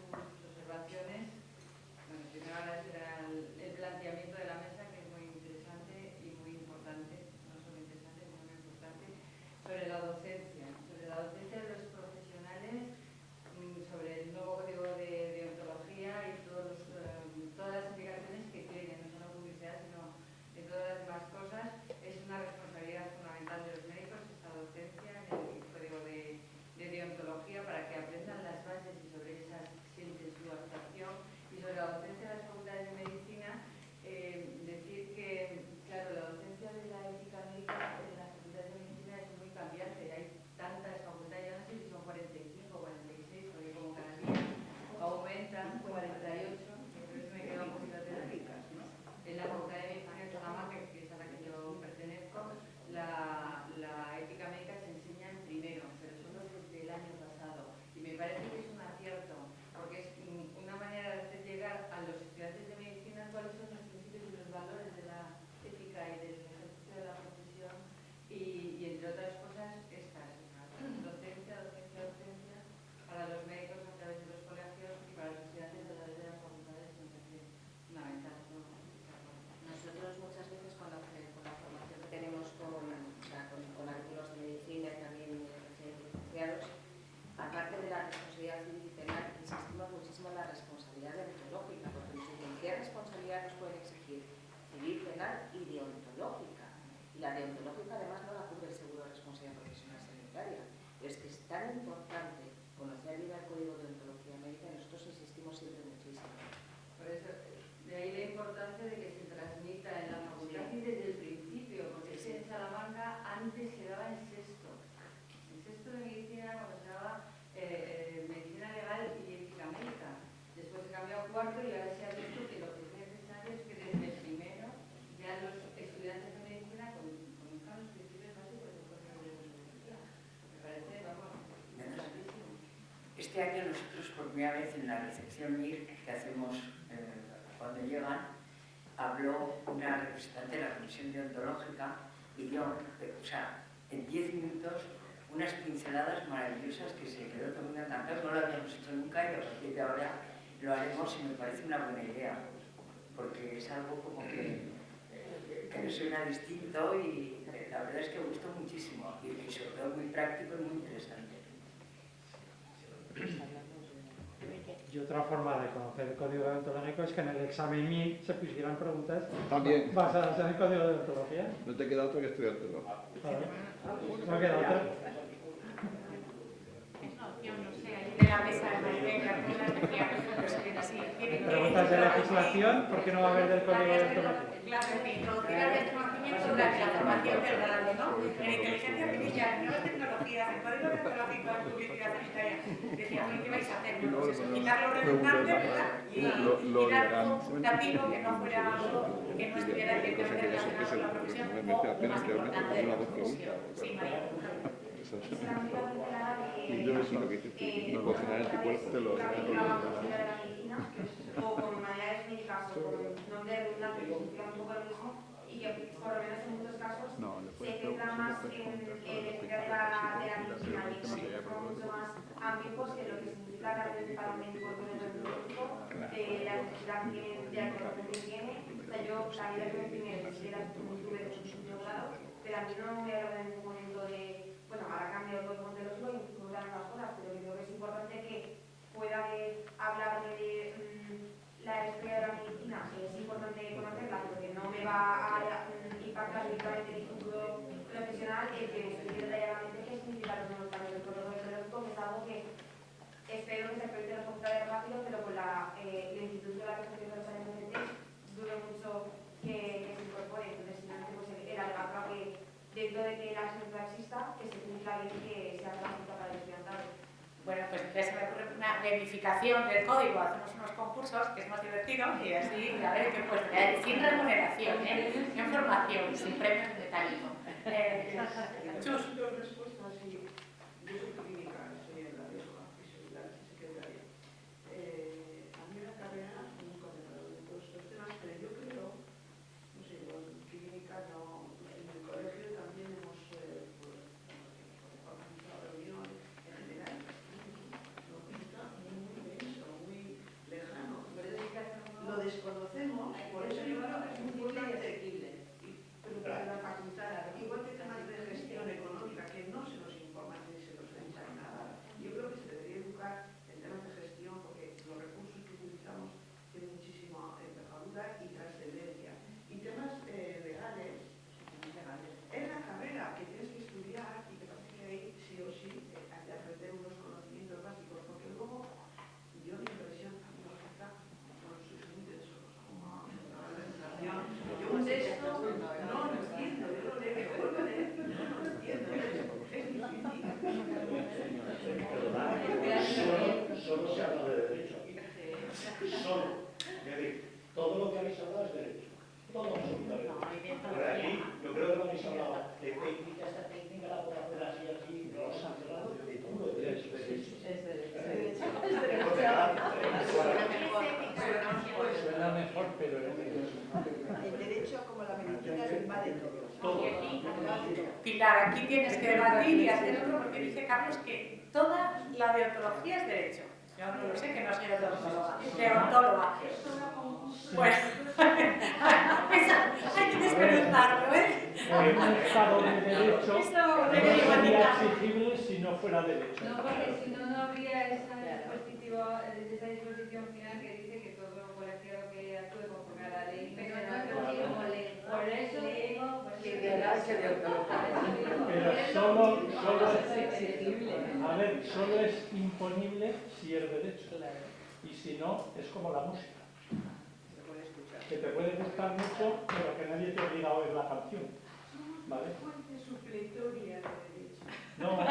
Este año nosotros por primera vez en la recepción MIR que hacemos cuando llegan, habló una representante de la Comisión Deontológica y dio, o sea, en 10 minutos, unas pinceladas maravillosas que se quedó todo el mundo encantado. No lo habíamos hecho nunca y a partir de ahora lo haremos y me parece una buena idea, porque es algo como que nos suena distinto y la verdad es que gustó muchísimo y sobre todo muy práctico y muy interesante. Y otra forma de conocer el código deontológico es que en el examen MIR se pusieran preguntas También. basadas en el código de deontología. No te queda otro que estudiártelo. No queda otra. De la mesa de Noruega, Preguntas de legislación, ¿por qué no va a haber del código deontológico? Claro, de introducir el desconocimiento durante la formación del grado, ¿no? En inteligencia artificial, en nuevas tecnologías, en código deontológico, en publicidad sanitaria. Decíamos, ¿qué vais a hacer? Pues eso, quitar lo redundante, ¿verdad? Y dar un facultativo que no fuera algo que no estuviera directamente relacionado con la profesión o más importante de la profesión. Sí, María. Y yo es lo que dices tú, no cocinar en tu cuerpo. Te lo o con humanidades médicas o con nombre redundante que significa un poco lo mismo y que por lo menos en muchos casos se centra más en el estudio de la medicina y que son mucho más ambiguos que lo que significa realmente para un médico el médico, la necesidad de actuación que tiene. O sea, yo la vida que me primero quisiera tuve de un grado, pero a mí no me voy a hablar en ningún momento de, bueno, ahora cambio todo el montológico y no dan las cosas, pero creo que es importante que pueda hablarme de la historia de la medicina, que es importante conocerla, porque no me va a impactar directamente mi futuro profesional, el que explique detalladamente qué significan los nuevos cambios del protocolo deontológico, que es algo que espero que se proyecte los computadores rápido, pero con la lentitud de la que se hace los años dudo mucho que se incorpore. Entonces, simplemente pues, el alegato a que dentro de que la asignatura exista, que se cumpla bien y que sea gratuita para el estudiantado. Bueno, pues entonces se me ocurre una gamificación del código, hacemos unos concursos, que es más divertido, y así, a ver qué pues, sin remuneración, sin formación, sin premio metálico. Chus. Dos respuestas, y yo soy clínica, soy en la Rioja, y soy la secretaria. A mí la carrera nunca me ha dado de todos estos temas, pero yo creo, no sé, en clínica no, en el colegio también hemos organizado reuniones en general. Lo desconocemos, por eso yo creo que es muy importante, pero para la facultad, igual que temas de gestión económica, que no se nos informa ni se nos enseña nada. Yo creo que se debería educar en temas de gestión, porque los recursos que utilizamos tienen muchísima envergadura y trascendencia. Y temas legales, en la carrera que tienes que estudiar y que parece que ahí sí o sí hay que aprender unos conocimientos básicos, porque luego yo mi impresión a mí me resulta yo un texto no lo entiendo, yo lo leo, no lo entiendo, es difícil. Solo se habla de derecho aquí. Solo. Es decir, todo lo que habéis hablado es derecho. Todo absolutamente. Pero aquí yo creo que no habéis hablado de técnica, esta técnica la puedo hacer así, así, no os han hablado de puro derecho. Es derecho. Suena mejor, pero el derecho como la medicina lo invade todo. Pilar, aquí tienes que debatir y hacer otro porque dice Carlos que toda la deontología es derecho. Yo no lo sé, que no soy deontóloga. Bueno, hay que desmenuzarlo, un Estado de derecho no sería exigible si no fuera derecho. No, porque si no, no habría esa disposición final que dice que todo colegiado que actúe conforme a la ley. Pero no es como ley. Por eso digo pero solo es exigible. A ver, solo es imponible si es derecho. Y si no, es como la música. Que te puede gustar mucho, pero que nadie te obliga a oír la canción. ¿Vale? Fuente supletoria de derecho. No,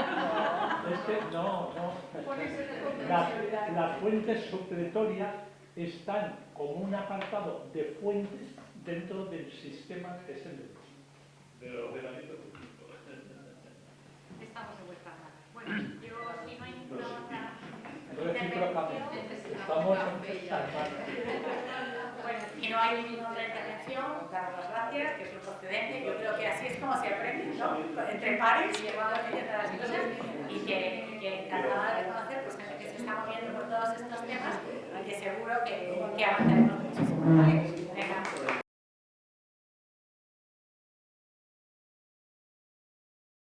es que no. Las fuentes supletorias están como un apartado de fuentes dentro del sistema que es el derecho. Del ordenamiento jurídico. Estamos de vuelta. Bueno, yo si no hay ninguna otra recíprocamente. Estamos en Bueno, y no hay ninguna otra intervención, daros las gracias, que es lo procedente. Yo creo que así es como se aprende, ¿no? Entre pares y vamos aprendiendo las cosas y que encantada de conocer pues, gente que se está moviendo por todos estos temas y que seguro que avanzaremos muchísimo, ¿vale?